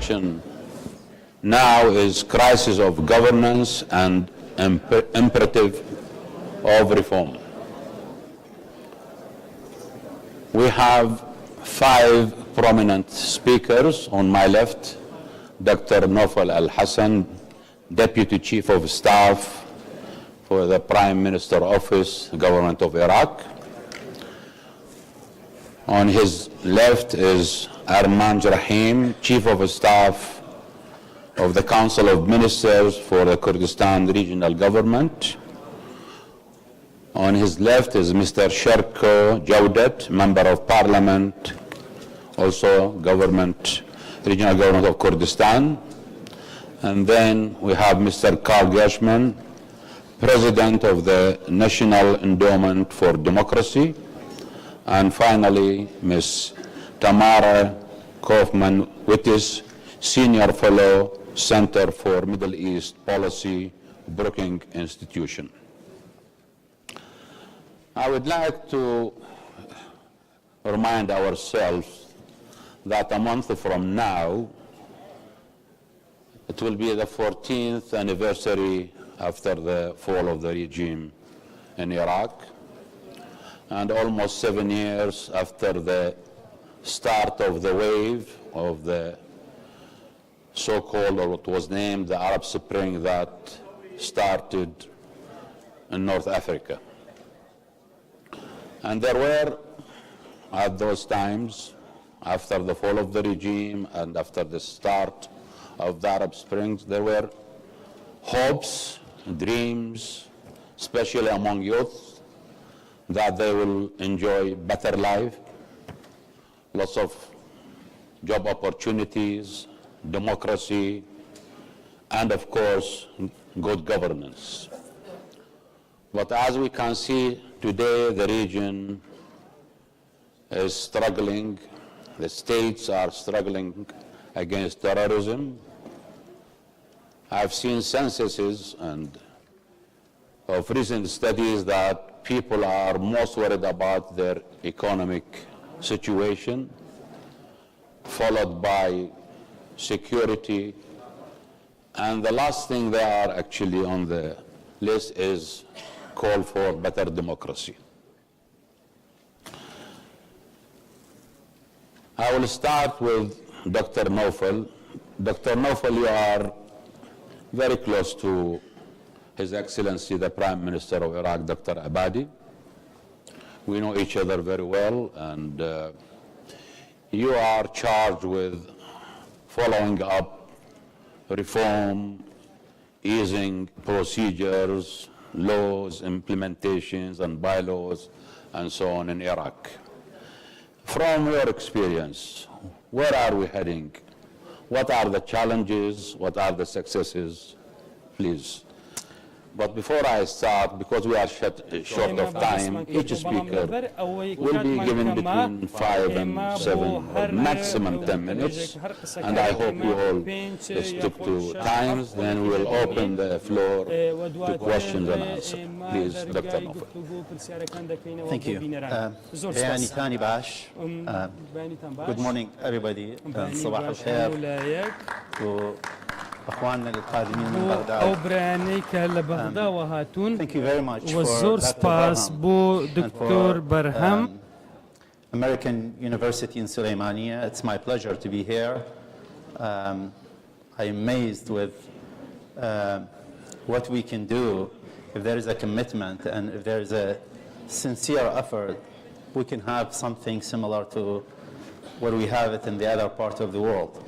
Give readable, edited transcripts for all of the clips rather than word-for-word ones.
situation now is crisis of governance and imperative of reform. We have 5 prominent speakers. On my left, Dr. Nawfal Al-Hassan, Deputy Chief of Staff for the Prime Minister Office, Government of Iraq. On his left is Armanj Rahim, Chief of Staff of the Council of Ministers for the Kurdistan Regional Government. On his left is Mr. Sherko Jawdat, Member of Parliament, also Regional Government of Kurdistan. And then we have Mr. Karl Gershman, President of the National Endowment for Democracy. And finally, Ms. Tamara Kaufman-Wittis, Senior Fellow, Center for Middle East Policy, Brookings Institution. I would like to remind ourselves that a month from now, it will be the 14th anniversary after the fall of the regime in Iraq, and almost 7 years after the start of the wave of the so-called, or what was named, the Arab Spring that started in North Africa. And there were, at those times, after the fall of the regime and after the start of the Arab Spring, there were hopes, dreams, especially among youth, that they will enjoy better life, lots of job opportunities, democracy, and of course, good governance. But as we can see today, the region is struggling, the states are struggling against terrorism. I've seen censuses and of recent studies that people are most worried about their economic situation, followed by security, and the last thing they are actually on the list is call for better democracy. I will start with Dr. Nawfal. Dr. Nawfal, you are very close to His Excellency, the Prime Minister of Iraq, Dr. Abadi. We know each other very well, and you are charged with following up reform, easing procedures, laws, implementations, and bylaws, and so on in Iraq. From your experience, where are we heading? What are the challenges? What are the successes? Please. But before I start, because we are short of time, each speaker will be given between 5 and 7 or maximum 10 minutes. And I hope you all stick to times. Then we will open the floor to questions and answers. Please, Dr. Nawfal. Thank you. Bayani Thani Bash. Good morning, everybody. صباح الخير. أخواننا القادمين من بغداد. Thank you very much for Dr. Barham, American University in Suleimania. It's my pleasure to be here. I'm amazed with what we can do if there is a commitment and if there is a sincere effort. We can have something similar to what we have it in the other part of the world.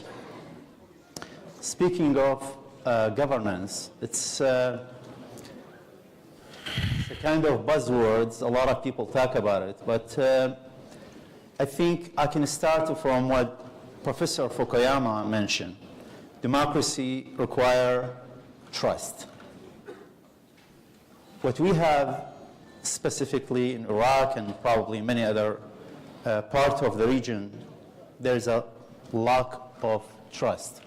Speaking of governance, it's a kind of buzzwords. A lot of people talk about it, but I think I can start from what Professor Fukuyama mentioned. Democracy requires trust. What we have specifically in Iraq and probably many other parts of the region, there's a lack of trust.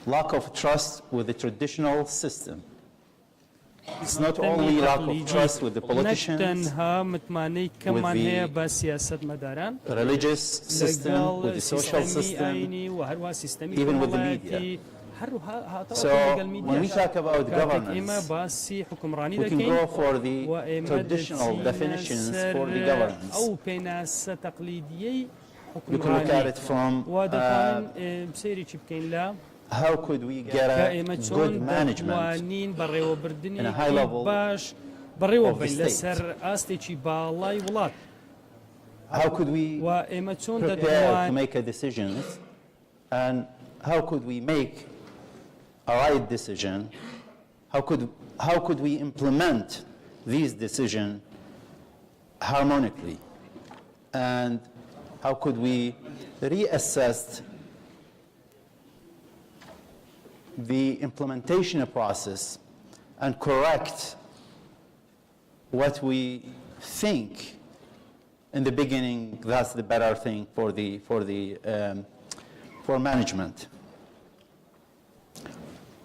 Lack of trust with the traditional system. It's not only lack of trust with the politicians, تەنها متمانەی کەممان with the هەیە بە سیاسەتمەداران religious system, لەگەڵ with the social سیستەمی system. ئاینی و هەروە سیستەمی even with the کۆمەڵایەتی هەروها So when we talk about ئێمە governance, باسی حکومڕانی we can دەکەین go for the و ئێمە traditional دەچینە definitions for the سەر governance. ئەو پێناسە تەقلیدیەی We can look at حکومڕانی it from و دەتوانین سەیرێکی بکەین لە how could we get کە a ئێمە چۆن good management دەتوانین بەڕێوەبردنی in a high level باش بەڕێوە of the بین state. لەسەر ئاستێکی باڵای وڵات how could we و ئێمە چۆن prepare to دەتوان make a decisions, and how could we make a right decision? How could we implement these decisions harmonically? And how could we reassess the implementation process and correct what we think in the beginning that's the better thing for management.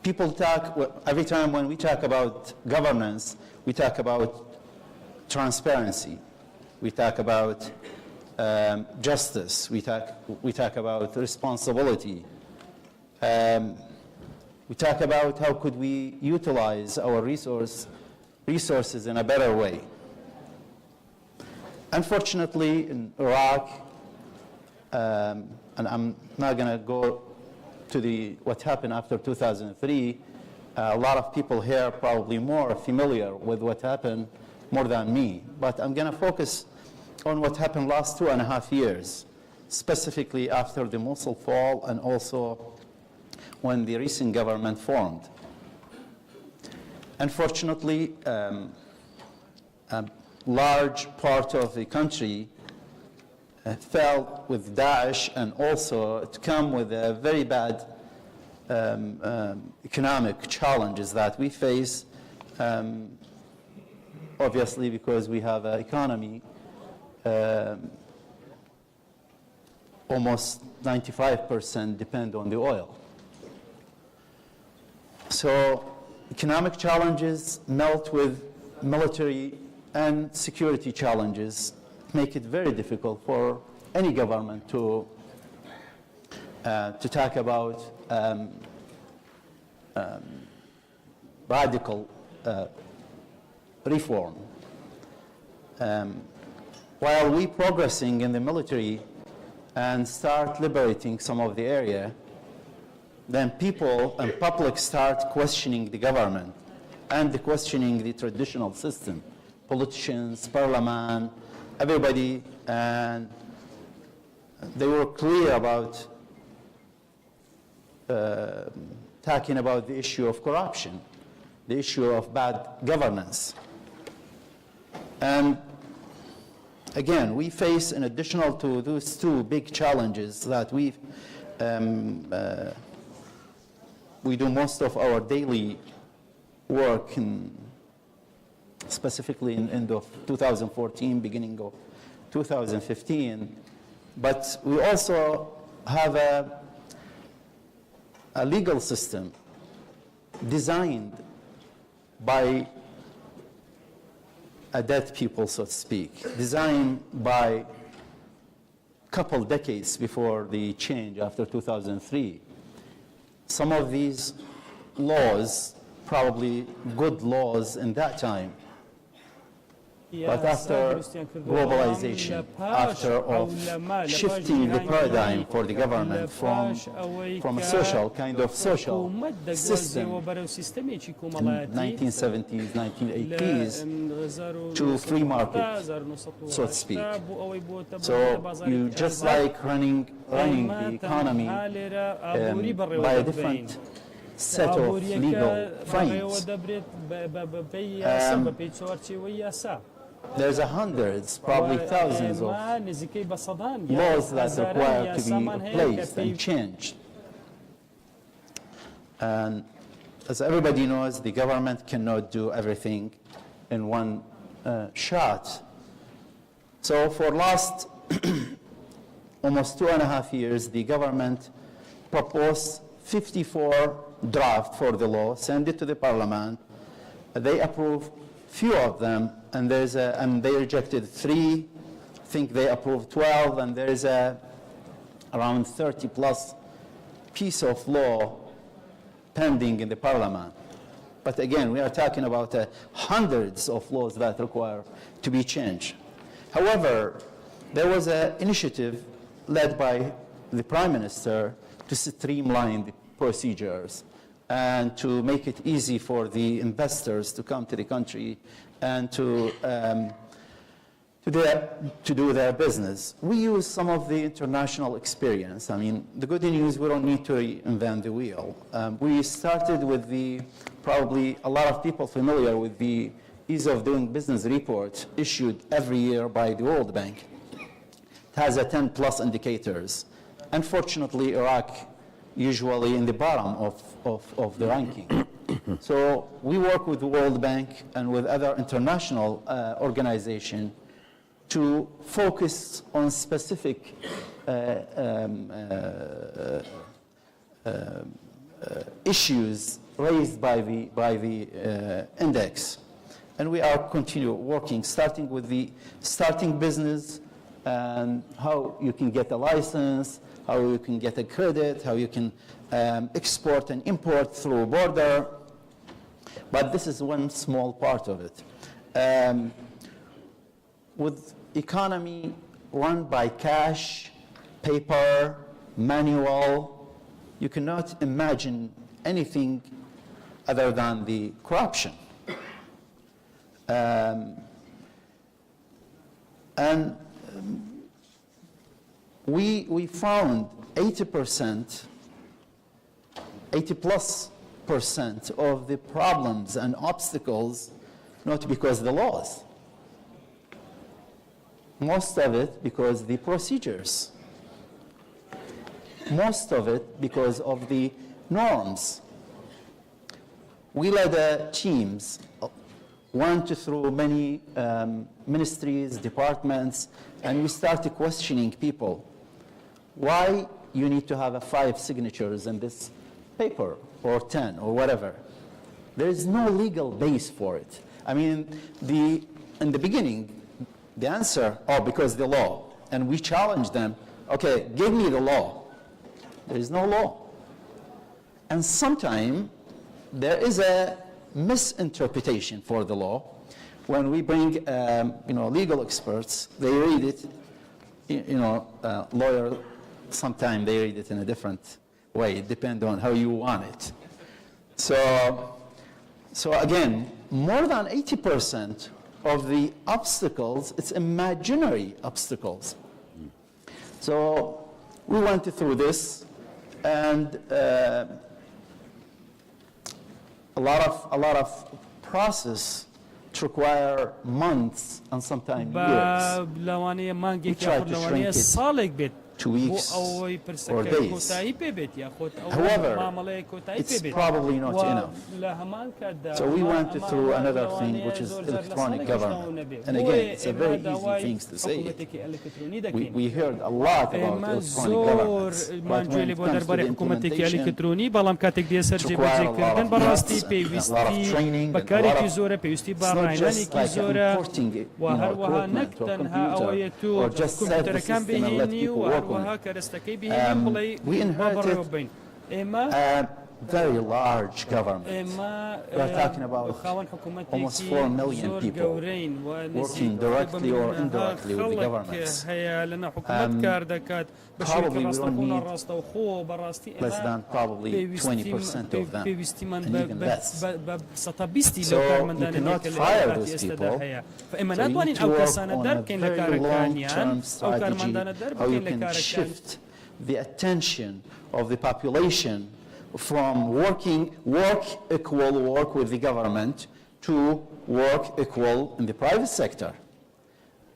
People talk, every time when we talk about governance, we talk about transparency, we talk about justice, we talk about responsibility. We talk about how could we utilize our resources in a better way. Unfortunately, in Iraq, and I'm not going to go to what happened after 2003, a lot of people here are probably more familiar with what happened more than me. But I'm going to focus on what happened last 2.5 years, specifically after the Mosul fall and also when the recent government formed. Unfortunately, a large part of the country fell with Daesh, and also it come with a very bad economic challenges that we face, obviously because we have an economy almost 95% depend on the oil. So economic challenges melt with military and security challenges, make it very difficult for any government to talk about radical reform. While we progressing in the military and start liberating some of the area, then people and public start questioning the government and questioning the traditional system, politicians, parliament, everybody, and they were clear about talking about the issue of corruption, the issue of bad governance. And again, we face, in additional to those two big challenges that we do most of our daily work, specifically in end of 2014, beginning of 2015. But we also have a legal system designed by a dead people, so to speak, designed by a couple decades before the change after 2003. Some of these laws, probably good laws in that time, but after globalization, after of shifting the paradigm for the government from a social, kind of social system in 1970s, 1980s to free market, so to speak. So you just like running the economy by a different set of legal frames. There's hundreds, probably thousands of laws that require to be replaced and changed. And as everybody knows, the government cannot do everything in one shot. So for last almost 2.5 years, the government proposed 54 draft for the law, send it to the parliament, They approved few of them, and and they rejected 3. I think they approved 12, and there is around 30 plus piece of law pending in the parliament. But again, we are talking about hundreds of laws that require to be changed. However, there was an initiative led by the Prime Minister to streamline the procedures and to make it easy for the investors to come to the country and to do their business. We use some of the international experience. I mean, the good news, we don't need to reinvent the wheel. We started with probably a lot of people familiar with the Ease of Doing Business report issued every year by the World Bank. It has 10 plus indicators. Unfortunately, Iraq usually in the bottom of the ranking. So we work with the World Bank and with other international organizations to focus on specific issues raised by the index. And we are continue working, starting with the starting business and how you can get a license, how you can get a credit, how you can export and import through border. But this is one small part of it. With economy run by cash, paper, manual, you cannot imagine anything other than the corruption. We found 80%, 80+% of the problems and obstacles, not because of the laws. Most of it because the procedures. Most of it because of the norms. We led teams, went through many ministries, departments, and we started questioning people. Why you need to have 5 signatures in this paper, or 10, or whatever? There is no legal base for it. I mean, in the beginning, the answer, because the law. And we challenged them, okay, give me the law. There is no law. And sometimes there is a misinterpretation for the law. When we bring legal experts, they read it, lawyer, sometimes they read it in a different way. It depends on how you want it. So again, more than 80% of the obstacles, it's imaginary obstacles. So we went through this, and a lot of process to require months and sometimes years. We try to shrink it 2 weeks or days. However, it's probably not enough. So we went through another thing, which is electronic government. And again, it's a very easy thing to say it. We heard a lot about electronic government, but when it comes to the implementation, it requires a lot of training, and it's not just like importing equipment or computer, or just set the system and let people work. We inherited a very large government. We are talking about almost 4 million people working directly or indirectly with the governments. Probably we don't need less than probably 20% of them, and even less. So you cannot fire those people. So you need to work on a very long-term strategy, how you can shift the attention of the population from work with the government to work equal in the private sector.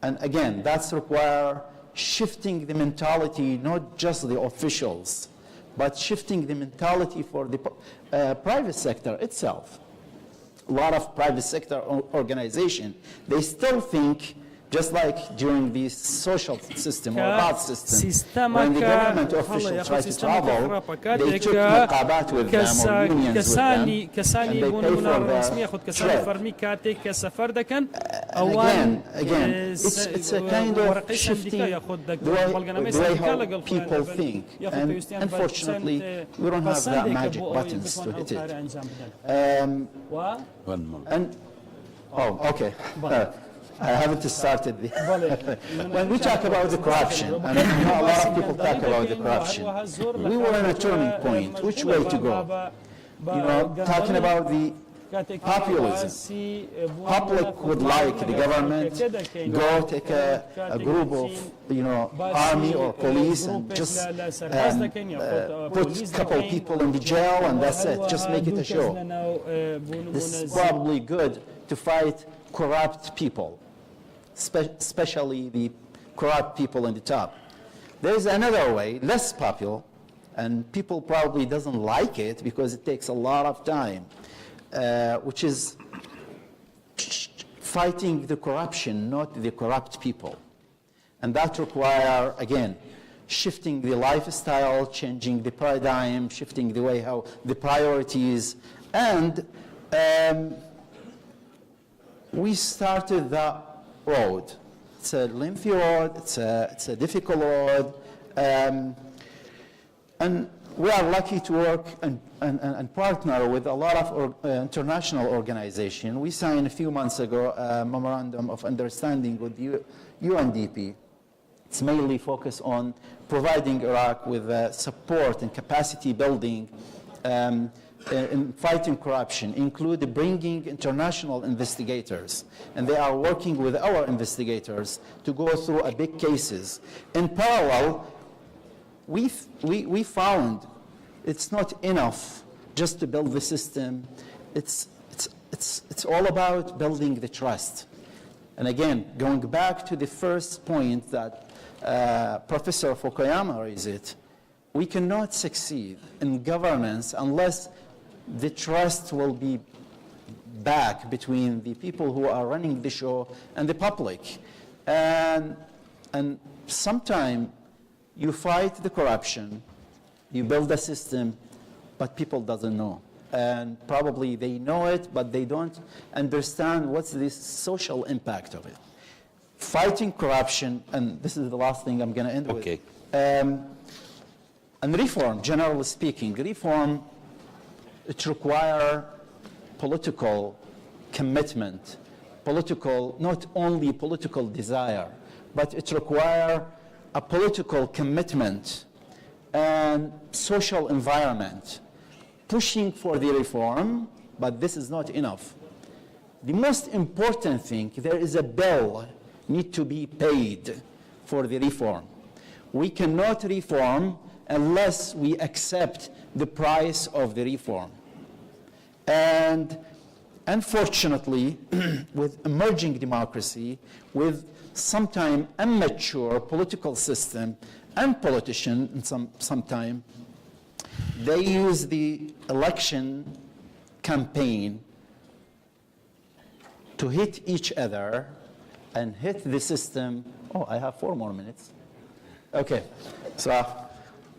And again, that's require shifting the mentality, not just the officials, but shifting the mentality for the private sector itself. A lot of private sector organizations, they still think just like during the social system or کە bad system, سیستەمەکە when the government هەڵە officials یاخود try to سیستەمەکە travel, خراپە they took کاتێککە مقابات with them or unions with them, کەسانی and they بۆ pay نمونە for their ڕسمی یاخود کەسانی trip. فەرمی کاتێک کە سەفەر دەکەن And ئەوان again, it's a kind of وەرەقەی shifting سندیکا یاخود the بەڵگەنامەی way سندیکا how لەگەڵ people think. And unfortunately, we don't have that magic buttons to hit it. One moment. And, oh, okay. I haven't started the... When we talk about the corruption, and a lot of people talk about the corruption, we were in a turning point. Which way to go? You know, talking about the populism. Public would like the government go take a group of, you know, army or police and just put a couple people in the jail and that's it. Just make it a show. This is probably good to fight corrupt people, especially the corrupt people in the top. There is another way, less popular, and people probably doesn't like it because it takes a lot of time, which is fighting the corruption, not the corrupt people. And that require, again, shifting the lifestyle, changing the paradigm, shifting the way how the priorities, and we started that road. It's a lengthy road, it's a difficult road, and we are lucky to work and partner with a lot of international organizations. We signed a few months ago a memorandum of understanding with UNDP. It's mainly focused on providing Iraq with support and capacity building in fighting corruption, include bringing international investigators. And they are working with our investigators to go through big cases. In parallel, we found it's not enough just to build the system. It's all about building the trust. And again, going back to the first point that Professor Fukuyama raised, we cannot succeed in governance unless the trust will be back between the people who are running the show and the public. And sometimes you fight the corruption, you build a system, but people doesn't know. And probably they know it, but they don't understand what's the social impact of it. Fighting corruption, and this is the last thing I'm going to end with. Okay. And reform, generally speaking, reform, it requires political commitment, not only political desire, but it requires a political commitment and social environment, pushing for the reform, but this is not enough. The most important thing, there is a bill need to be paid for the reform. We cannot reform unless we accept the price of the reform. And unfortunately, with emerging democracy, with sometimes immature political system and politicians sometimes, they use the election campaign to hit each other and hit the system. Oh, I have 4 more minutes. Okay, so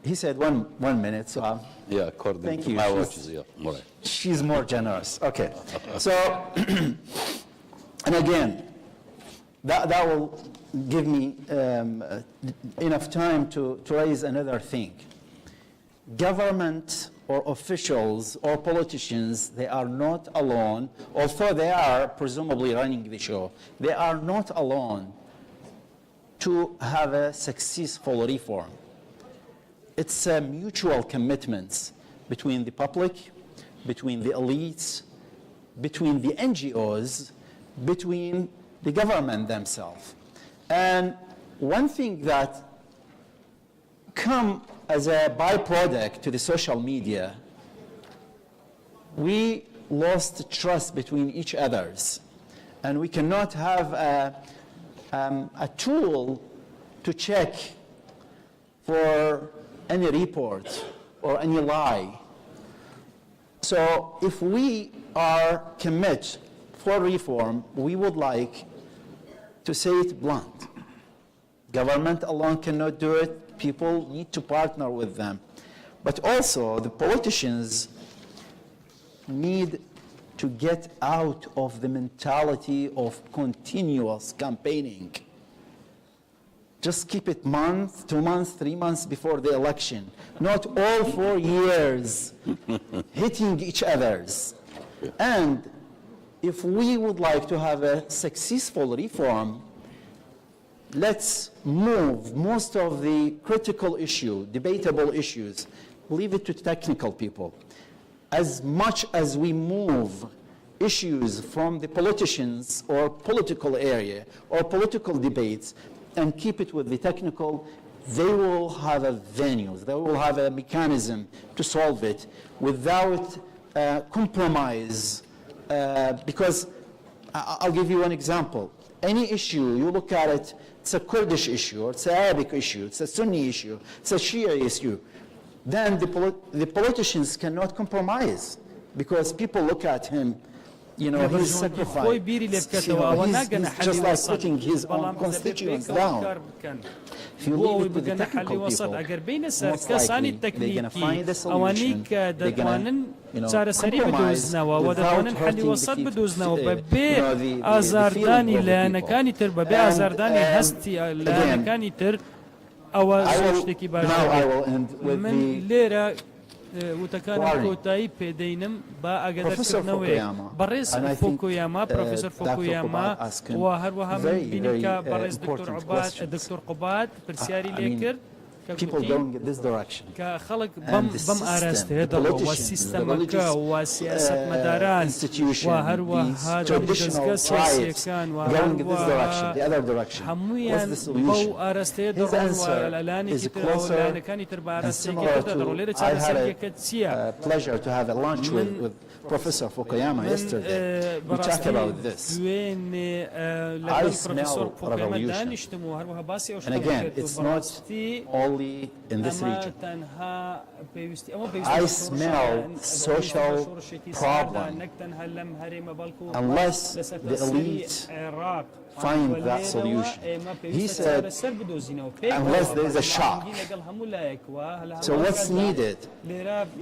he said one minute, so Yeah, according thank to you. my watches, yeah, more right. She's more generous. Okay. So, and again, that will give me enough time to raise another thing. Government or officials or politicians, they are not alone, although they are presumably running the show, they are not alone to have a successful reform. It's mutual commitments between the public, between the elites, between the NGOs, between the government themselves. And one thing that come as a byproduct to the social media, we lost trust between each others. And we cannot have a tool to check for any report or any lie. So if we are commit for reform, we would like to say it blunt. Government alone cannot do it. People need to partner with them. But also, the politicians need to get out of the mentality of continuous campaigning. Just keep it month, 2 months, 3 months before the election. Not all 4 years hitting each other's. And if we would like to have a successful reform, let's move most of the critical issue, debatable issues, leave it to technical people. As much as we move issues from the politicians or political area or political debates and keep it with the technical, they will have a venue, they will have a mechanism to solve it without compromise. Because I'll give you an example. Any issue, you look at it, it's a Kurdish issue, or it's an Arabic issue, it's a Sunni issue, it's a Shia issue. Then the politicians cannot compromise because people look at him, you know, he's sacrificed. You know, he's just like putting his own constituents down. If you leave it to the technical people, most likely they're going to find a solution. They're going to, you know, compromise without hurting the people. Now I will end with the وتكان كوتاي بيدينم با أقدر نوي برئيس فوكوياما بروفيسور فوكوياما وهروها من بينك برئيس دكتور عباد دكتور قباد برسياري ليكر people don't get this direction. كخلق بم أرست هذا والسيستم وسياسة مداران وهروها traditional tribes going in this direction, the other direction. What's the solution? His answer is closer and similar to I had a pleasure to have a lunch with Professor Fukuyama yesterday. We talked about this. I smell revolution. And again, it's not only in this region. I smell social problem unless the elite find that solution. He said, unless there is a shock. So what's needed?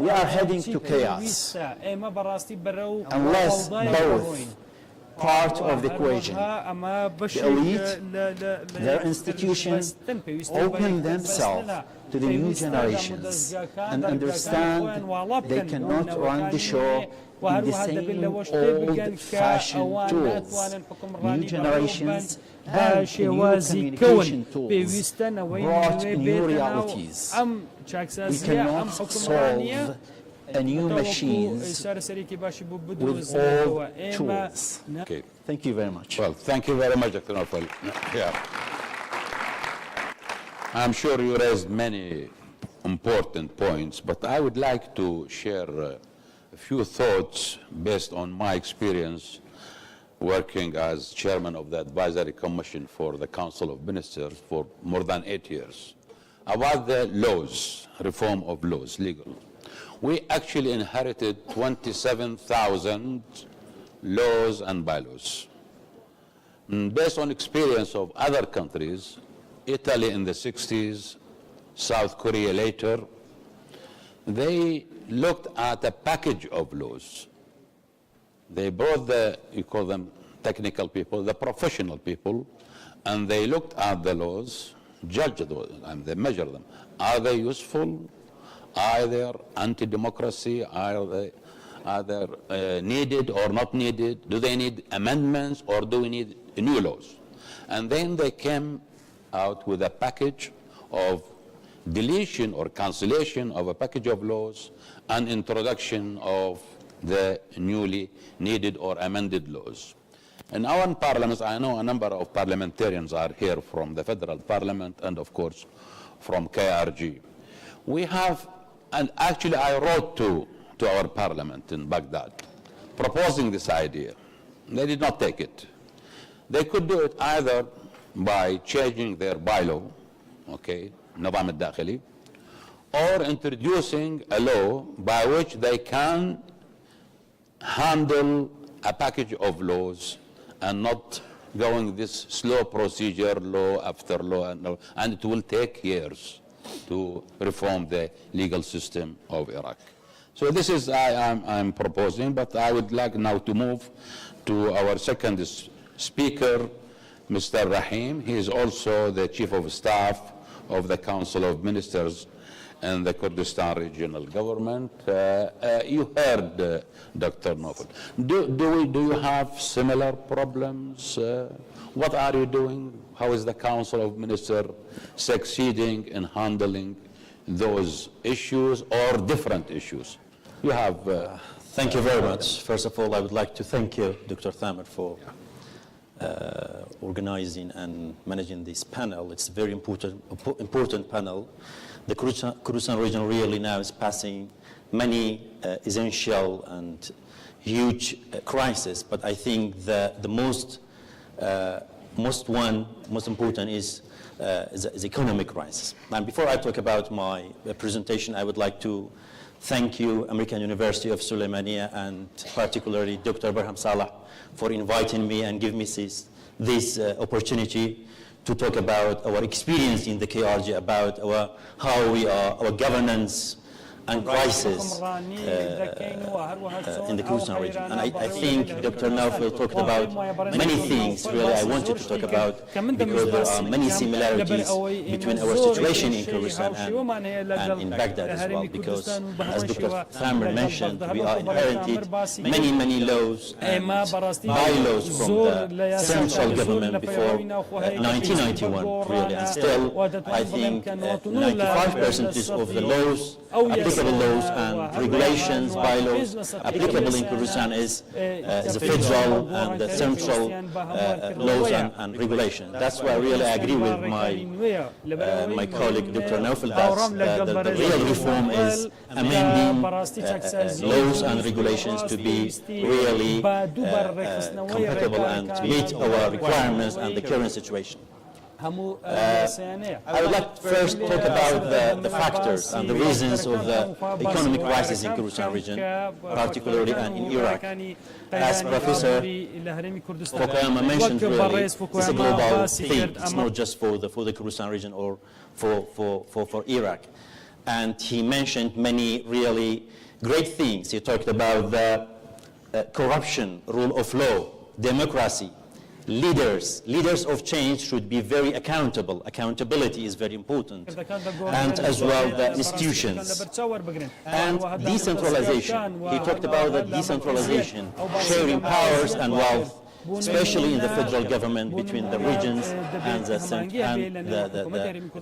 We are heading to chaos. Unless both part of the equation, the elite, their institutions, open themselves to the new generations and understand they cannot run the show in the same old-fashioned tools. New generations and new communication tools brought new realities. We cannot solve a new machines with old tools. Okay. Thank you very much. Well, thank you very much, Dr. Naufal. Yeah. I'm sure you raised many important points, but I would like to share a few thoughts based on my experience working as chairman of the Advisory Commission for the Council of Ministers for more than 8 years about the laws, reform of laws, legal. We actually inherited 27,000 laws and bylaws. Based on experience of other countries, Italy in the 60s, South Korea later, they looked at a package of laws. They brought the, you call them technical people, the professional people, and they looked at the laws, judged those, and they measured them. Are they useful? Are they anti-democracy? Are they needed or not needed? Do they need amendments or do we need new laws? And then they came out with a package of deletion or cancellation of a package of laws and introduction of the newly needed or amended laws. In our parliaments, I know a number of parliamentarians are here from the federal parliament and of course from KRG. We have, and actually I wrote to our parliament in Baghdad proposing this idea. They did not take it. They could do it either by changing their bylaw, okay, Nizam al-Dakhili, or introducing a law by which they can handle a package of laws and not going this slow procedure, law after law, and it will take years to reform the legal system of Iraq. So this is I'm proposing, but I would like now to move to our second speaker, Mr. Rahim. He is also the Chief of Staff of the Council of Ministers in the Kurdistan Regional Government. You heard Dr. Naufal. Do you have similar problems? What are you doing? How is the Council of Ministers succeeding in handling those issues or different issues? You have... Thank you very much. First of all, I would like to thank you, Dr. Thamer, for organizing and managing this panel. It's a very important panel. The Kurdistan region really now is passing many essential and huge crises, but I think the most important is economic crisis. And before I talk about my presentation, I would like to thank you, American University of Suleimania, and particularly Dr. Barham Salah, for inviting me and giving me this opportunity to talk about our experience in the KRG, about how we are, our governance and crisis in the Kurdistan region. And I think Dr. Naufal talked about many things really I wanted to talk about, because there are many similarities between our situation in Kurdistan and in Baghdad as well, because as Dr. Thamer mentioned, we are inherited many laws and bylaws from the central government before 1991 really, and still I think 95% of the laws, applicable laws and regulations, bylaws applicable in Kurdistan is the federal and the central laws and regulations. That's why really I agree with my colleague Dr. Naufal that the real reform is amending laws and regulations to be really compatible and to meet our requirements and the current situation. I would like to first talk about the factors and the reasons of the economic crisis in Kurdistan region, particularly and in Iraq. As Professor Fukuyama mentioned, really, it's a global thing. It's not just for the Kurdistan region or for Iraq. And he mentioned many really great things. He talked about the corruption, rule of law, democracy. Leaders of change should be very accountable. Accountability is very important. And as well the institutions. And decentralization. He talked about the decentralization, sharing powers and wealth, especially in the federal government between the regions and the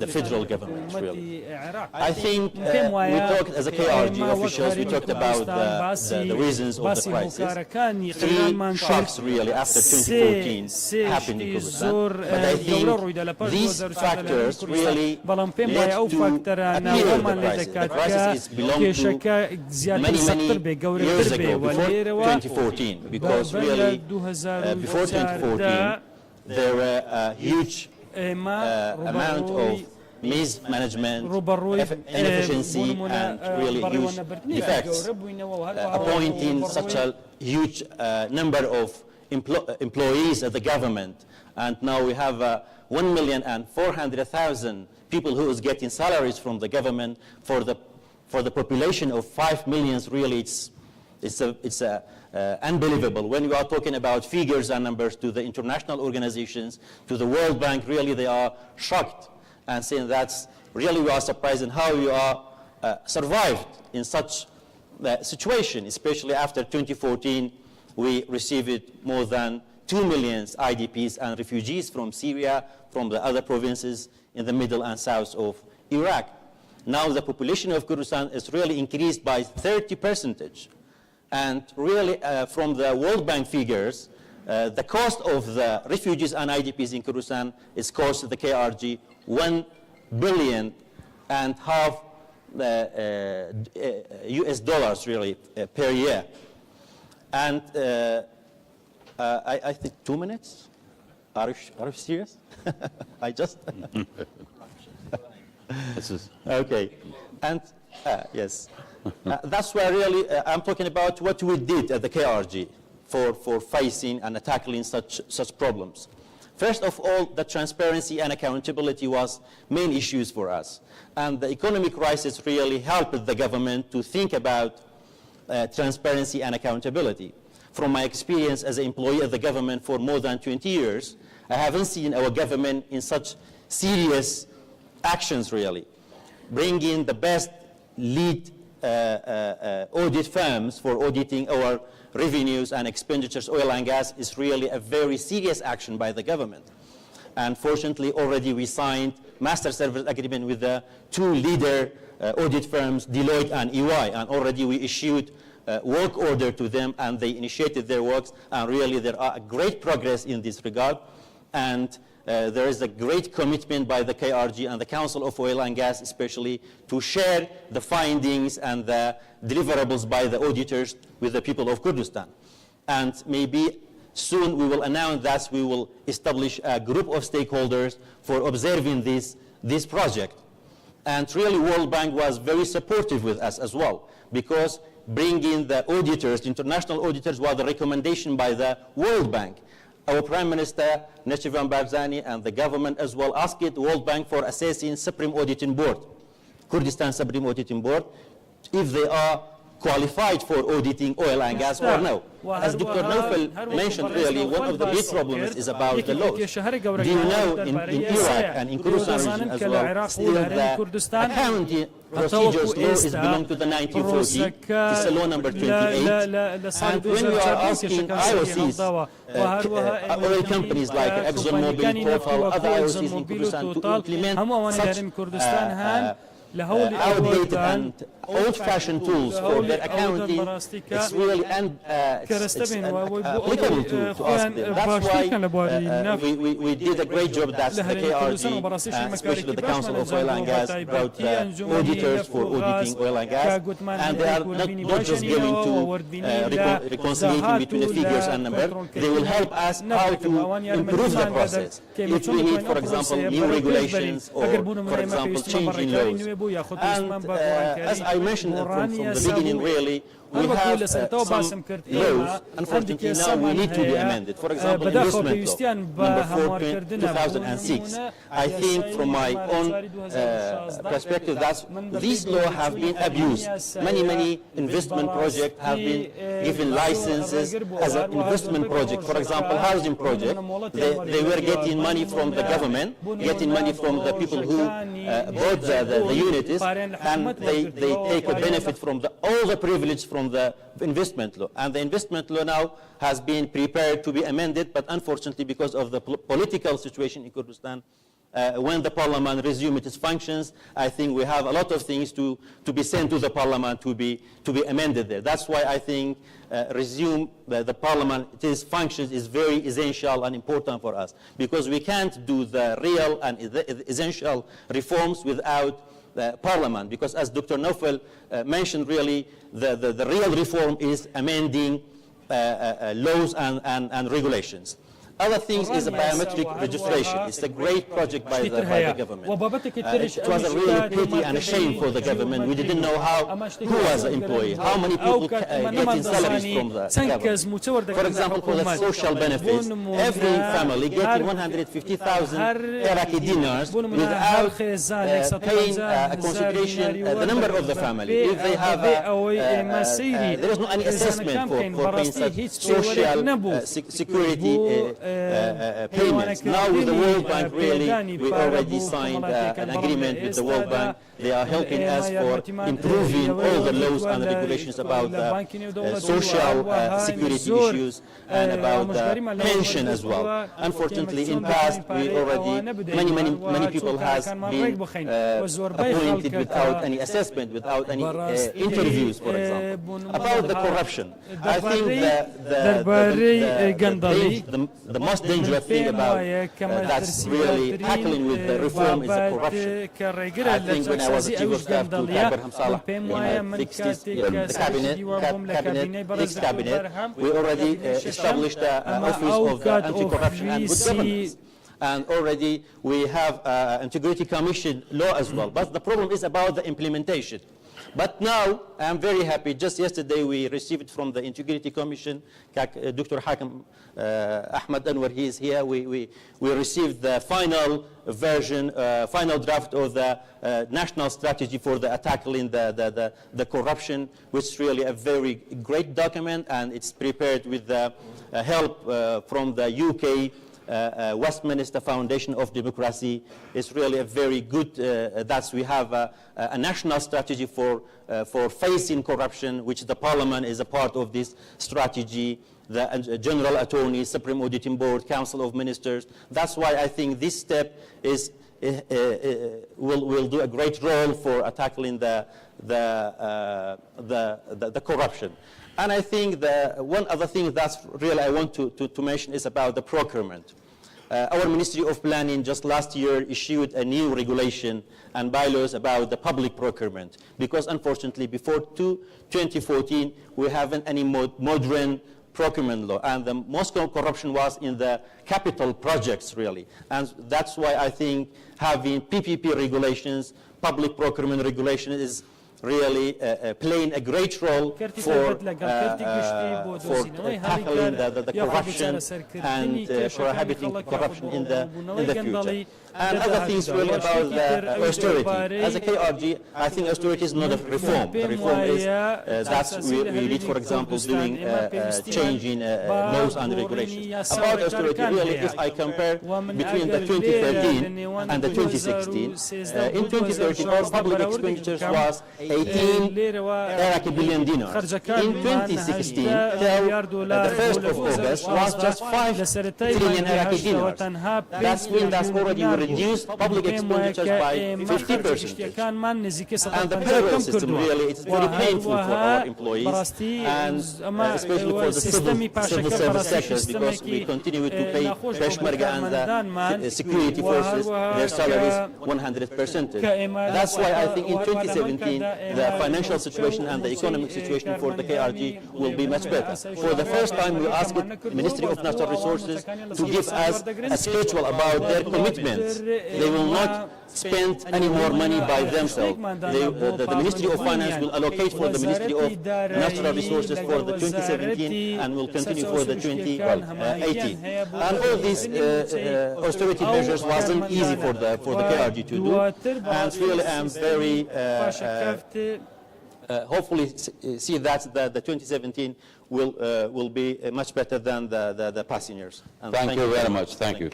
federal government, really. I think we talked, as a KRG officials, we talked about the reasons of the crisis. 3 shocks, really, after 2014 happened in Kurdistan. But I think these factors really led to appear in the crisis. The crisis belonged to many years ago, before 2014, because really before 2014, there were a huge amount of mismanagement, inefficiency, and really huge defects, appointing such a huge number of employees at the government. And now we have 1,400,000 people who is getting salaries from the government for the population of 5 million. Really, it's unbelievable. When we are talking about figures and numbers to the international organizations, to the World Bank, really they are shocked and saying that's really we are surprised in how you are survived in such situation, especially after 2014 we received more than 2 million IDPs and refugees from Syria, from the other provinces in the middle and south of Iraq. Now the population of Kurdistan is really increased by 30%. And really, from the World Bank figures, the cost of the refugees and IDPs in Kurdistan is cost to the KRG $1.5 billion US dollars really per year. And I think 2 minutes? Are you serious? I just... Okay. And yes. That's why really I'm talking about what we did at the KRG for facing and tackling such problems. First of all, the transparency and accountability was main issues for us. And the economic crisis really helped the government to think about transparency and accountability. From my experience as an employee of the government for more than 20 years, I haven't seen our government in such serious actions, really. Bringing the best lead audit firms for auditing our revenues and expenditures, oil and gas, is really a very serious action by the government. And fortunately, already we signed master service agreement with the two leader audit firms, Deloitte and EY, and already we issued work order to them, and they initiated their works, and really there are great progress in this regard. And there is a great commitment by the KRG and the Council of Oil and Gas especially to share the findings and the deliverables by the auditors with the people of Kurdistan. And maybe soon we will announce that we will establish a group of stakeholders for observing this project. And really World Bank was very supportive with us as well, because bringing the auditors, international auditors, was the recommendation by the World Bank. Our Prime Minister, Neshivan Barzani, and the government as well asked the World Bank for assessing Supreme Auditing Board, Kurdistan Supreme Auditing Board, if they are qualified for auditing oil and gas or no. As Dr. Naufel mentioned really, one of the big problems is about the laws. Do you know in Iraq and in Kurdistan region as well, still the accounting procedures law is belong to the 1940, it's a law number 28, and when we are asking IOCs, oil companies like ExxonMobil, Total, other IOCs in Kurdistan to implement such outdated and old-fashioned tools for their accounting, it's really it's applicable to us there. That's why we did a great job that the KRG, especially the Council of Oil and Gas, brought auditors for auditing oil and gas, and they are not just going to reconciliating between the figures and numbers, they will help us how to improve the process. If we need, for example, new regulations or, for example, changing laws. And as I mentioned from the beginning, really, we have some laws, unfortunately now we need to be amended. For example, investment law, number 4, 2006. I think from my own perspective that these laws have been abused. Many investment projects have been given licenses as an investment project. For example, housing project, they were getting money from the government, getting money from the people who bought the units, and they take a benefit from all the privilege from the investment law. And the investment law now has been prepared to be amended, but unfortunately because of the political situation in Kurdistan, when the parliament resumes its functions, I think we have a lot of things to be sent to the parliament to be amended there. That's why I think resume the parliament, its functions is very essential and important for us, because we can't do the real and essential reforms without the parliament, because as Dr. Naufel mentioned, really the real reform is amending laws and regulations. Other things is a biometric registration. It's a great project by the government. It was a really pity and a shame for the government. We didn't know who was the employee, how many people getting salaries from the government. For example, for the social benefits, every family getting 150,000 Iraqi dinars without paying consideration the number of the family. If they have there is no any assessment for paying such social security payments. Now with the World Bank, really, we already signed an agreement with the World Bank. They are helping us for improving all the laws and the regulations about social security issues and about the pension as well. Unfortunately, in past, we already, many people has been appointed without any assessment, without any interviews, for example. About the corruption, I think the most dangerous thing about that's really tackling with the reform is the corruption. I think when I was a chief of staff to Abraham Salah, we fixed the cabinet, fixed cabinet. We already established the office of the anti-corruption and good governance. And already we have Integrity Commission law as well. But the problem is about the implementation. But now, I'm very happy. Just yesterday, we received from the Integrity Commission, Dr. Hakim Ahmad Anwar, he is here. We received the final version, final draft of the national strategy for tackling the corruption, which is really a very great document, and it's prepared with the help from the UK Westminster Foundation of Democracy. Is really a very good, we have a national strategy for facing corruption, which the Parliament is a part of this strategy, the General Attorney, Supreme Auditing Board, Council of Ministers. That's why I think this step will do a great role for tackling the corruption. And I think one other thing that's really I want to mention is about the procurement. Our Ministry of Planning just last year issued a new regulation and bylaws about the public procurement, because unfortunately before 2014 we haven't any modern procurement law, and the most corruption was in the capital projects really. And that's why I think having PPP regulations, public procurement regulation, is really playing a great role for tackling the corruption and prohibiting corruption in the future. And other things really about the austerity. As a KRG, I think austerity is not a reform. The reform is we need, for example, doing changing laws and regulations. About austerity, really, if I compare between the 2013 and the 2016, in 2013 our public expenditures was 18 Iraqi billion dinars. In 2016, till the 1st of August, was just 5 trillion Iraqi dinars. That's already reduced public expenditures by 50%. And the payroll system really, it's very painful for our employees, and especially for the civil service sectors, because we continue to pay Peshmerga and the security forces their salaries 100%. That's why I think in 2017 the financial situation and the economic situation for the KRG will be much better. For the first time, we asked the Ministry of Natural Resources to give us a schedule about their commitments. They will not spend any more money by themselves. The Ministry of Finance will allocate for the Ministry of Natural Resources for the 2017 and will continue for the 2018. And all these austerity measures wasn't easy for the KRG to do. And really, I'm very hopefully see that the 2017 will be much better than the past years. Thank you very much. Thank you.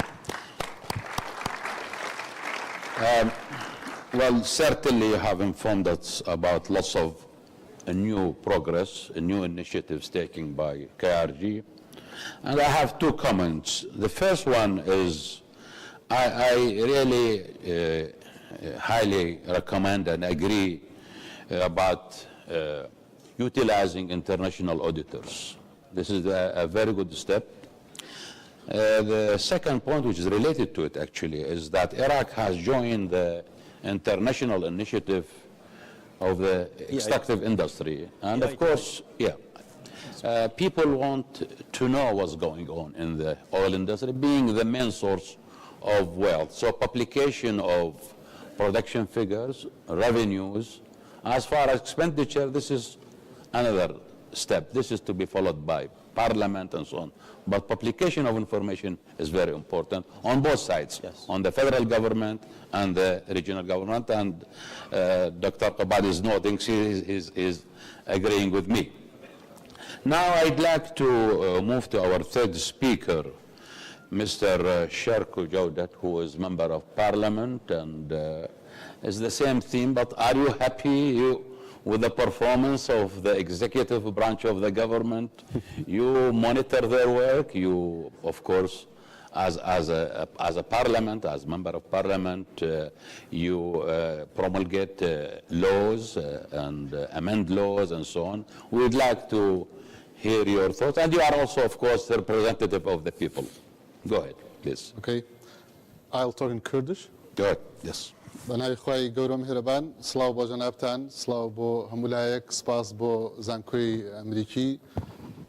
Well, certainly you have informed us about lots of new progress, new initiatives taken by KRG. And I have two comments. The first one is I really highly recommend and agree about utilizing international auditors. This is a very good step. The second point, which is related to it actually, is that Iraq has joined the international initiative of the extractive industry. And of course, people want to know what's going on in the oil industry, being the main source of wealth. So publication of production figures, revenues, as far as expenditure, this is another step. This is to be followed by Parliament and so on. But publication of information is very important on both sides, on the federal government and the regional government. And Dr. Qabad is nodding, she is agreeing with me. Now I'd like to move to our third speaker, Mr. Sherku Jawdat, who is Member of Parliament, and it's the same theme, but are you happy with the performance of the executive branch of the government? You monitor their work. You, of course, as a parliament, as member of parliament, you promulgate laws and amend laws and so on. We would like to hear your thoughts. And you are also, of course, the representative of the people. Go ahead, please. Okay. I'll talk in Kurdish. Go ahead, yes. بنای خواهی گورم هربان سلاو با جنابتان سلاو با همولایک سپاس با زنکوی امریکی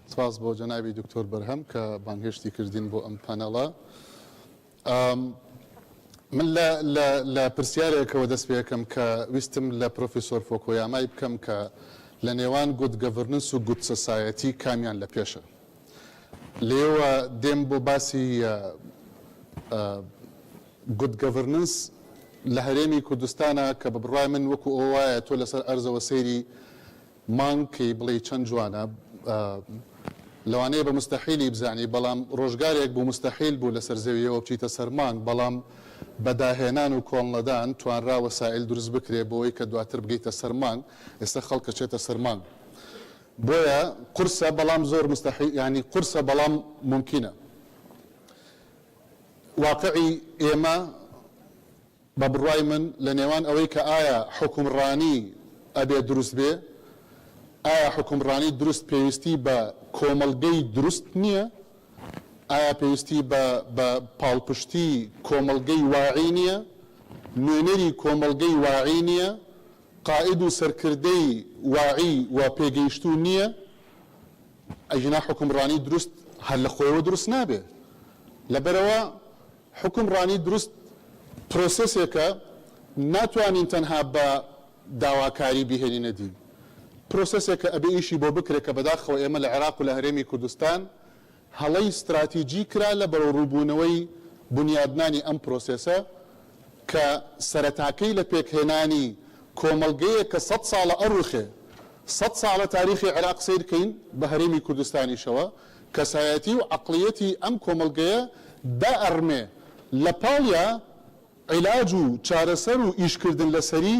سپاس با جنابی دکتر برهم که بانگشتی کردین با ام پانلا من لا پرسیارێکەوە دەست پێ یەکەم کە ویستم لە پرۆفیسۆر فۆکۆیامای بکەم کە لە نێوان گود گەڤرنس و گود سۆسایەتی کامیان لە پێشە لێوە دێم بۆ باسی گود گەڤرنس لە هەرێمی کوردستانە کە بە بڕای من وەکو ئەو وایە تۆ لەسەر ئەرزەوە سەیری مانگکەی بڵێ چەند جوانە لەوانەیە بە مستەحیلی بزانی بەڵام ڕۆژگارێک بوو مستەحیل بوو لەسەر زەویەوە بچیتە سەرمان بەڵام بەداهێنان و کۆڵنەدان توانرا وەسائل دروست بکرێ بۆەوەی کە دواتر بگەیتە سەرمان ئێستا خەڵکە چێتە سەرمان بۆیە قورسە بەڵام زۆر مستەحیل ینی قورسە بەڵام ممکنە واقعی ئێمە بە بڕوای من لە نێوان ئەوەی کە ئایا حکومڕانی ئەبێ دروست بێ ئایا حکومڕانی دروست پێویستی بە کۆمەڵگەی دروست نییە ئایا پێویستی بە پاڵپشتی کۆمەڵگەی واعی نییە نوێنەری کۆمەڵگەی واعی نییە قائد و سەرکردەی واعی و پێگەیشتوو نییە ئەژنا حکومڕانی دروست هەر لە خۆیەوە دروست نابێ لەبەرەوە حکومڕانی دروست پرۆسسێکە ناتوانین تەنها بە داواکاری بهێنینە دی پرۆسسێکە ئەبێ ئیشی بۆ بکرێت کە بەداخەوە ئێمە لە عێراق و لە هەرێمی کوردستان هەڵەی استراتیجی کرا لە بەڕووبوونەوەی بنیادنانی ئەم پرۆسێسە کە سەرەتاکەی لە پێکهێنانی کۆمەڵگەیە کە 100 ساڵە ئەڕوخێ 100 ساڵە تاریخی عێراق سیرکەین بە هەرێمی کوردستانیشەوە کەسایەتی و عەقڵیەتی ئەم کۆمەڵگەیە دائەڕمێ لە پاڵیا عیلاج و چارەسەر و ئیشکردن لەسەری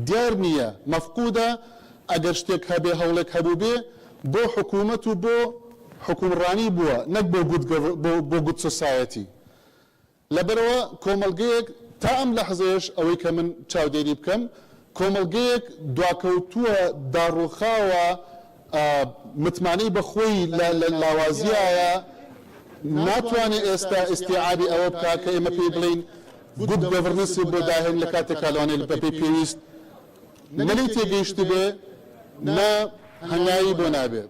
دیار نییە مەفقودە ئەگەر شتێک هەبێ هەوڵێک هەبوو بێ بۆ حکوومەت و بۆ حکومڕانی بووە نەک بۆ گود سۆسایەتی لەبەرەوە کۆمەڵگەیەک تا ئەم لەحزەیەش ئەوەی کە من چاودێری بکەم کۆمەڵگەیەک دواکەوتووە داڕوخاوە متمانەی بەخۆی لە لاوازیایە ناتوانێت ئێستا ئیستیعابی ئەوە بکات کە ئێمە پێی بڵین گود گەڤرنسی بۆ داهێن لە کاتێکا لەوانەیە بەپێی پێویست نەلی تێگەیشت بێ نە هەنگاوی بۆ نابێ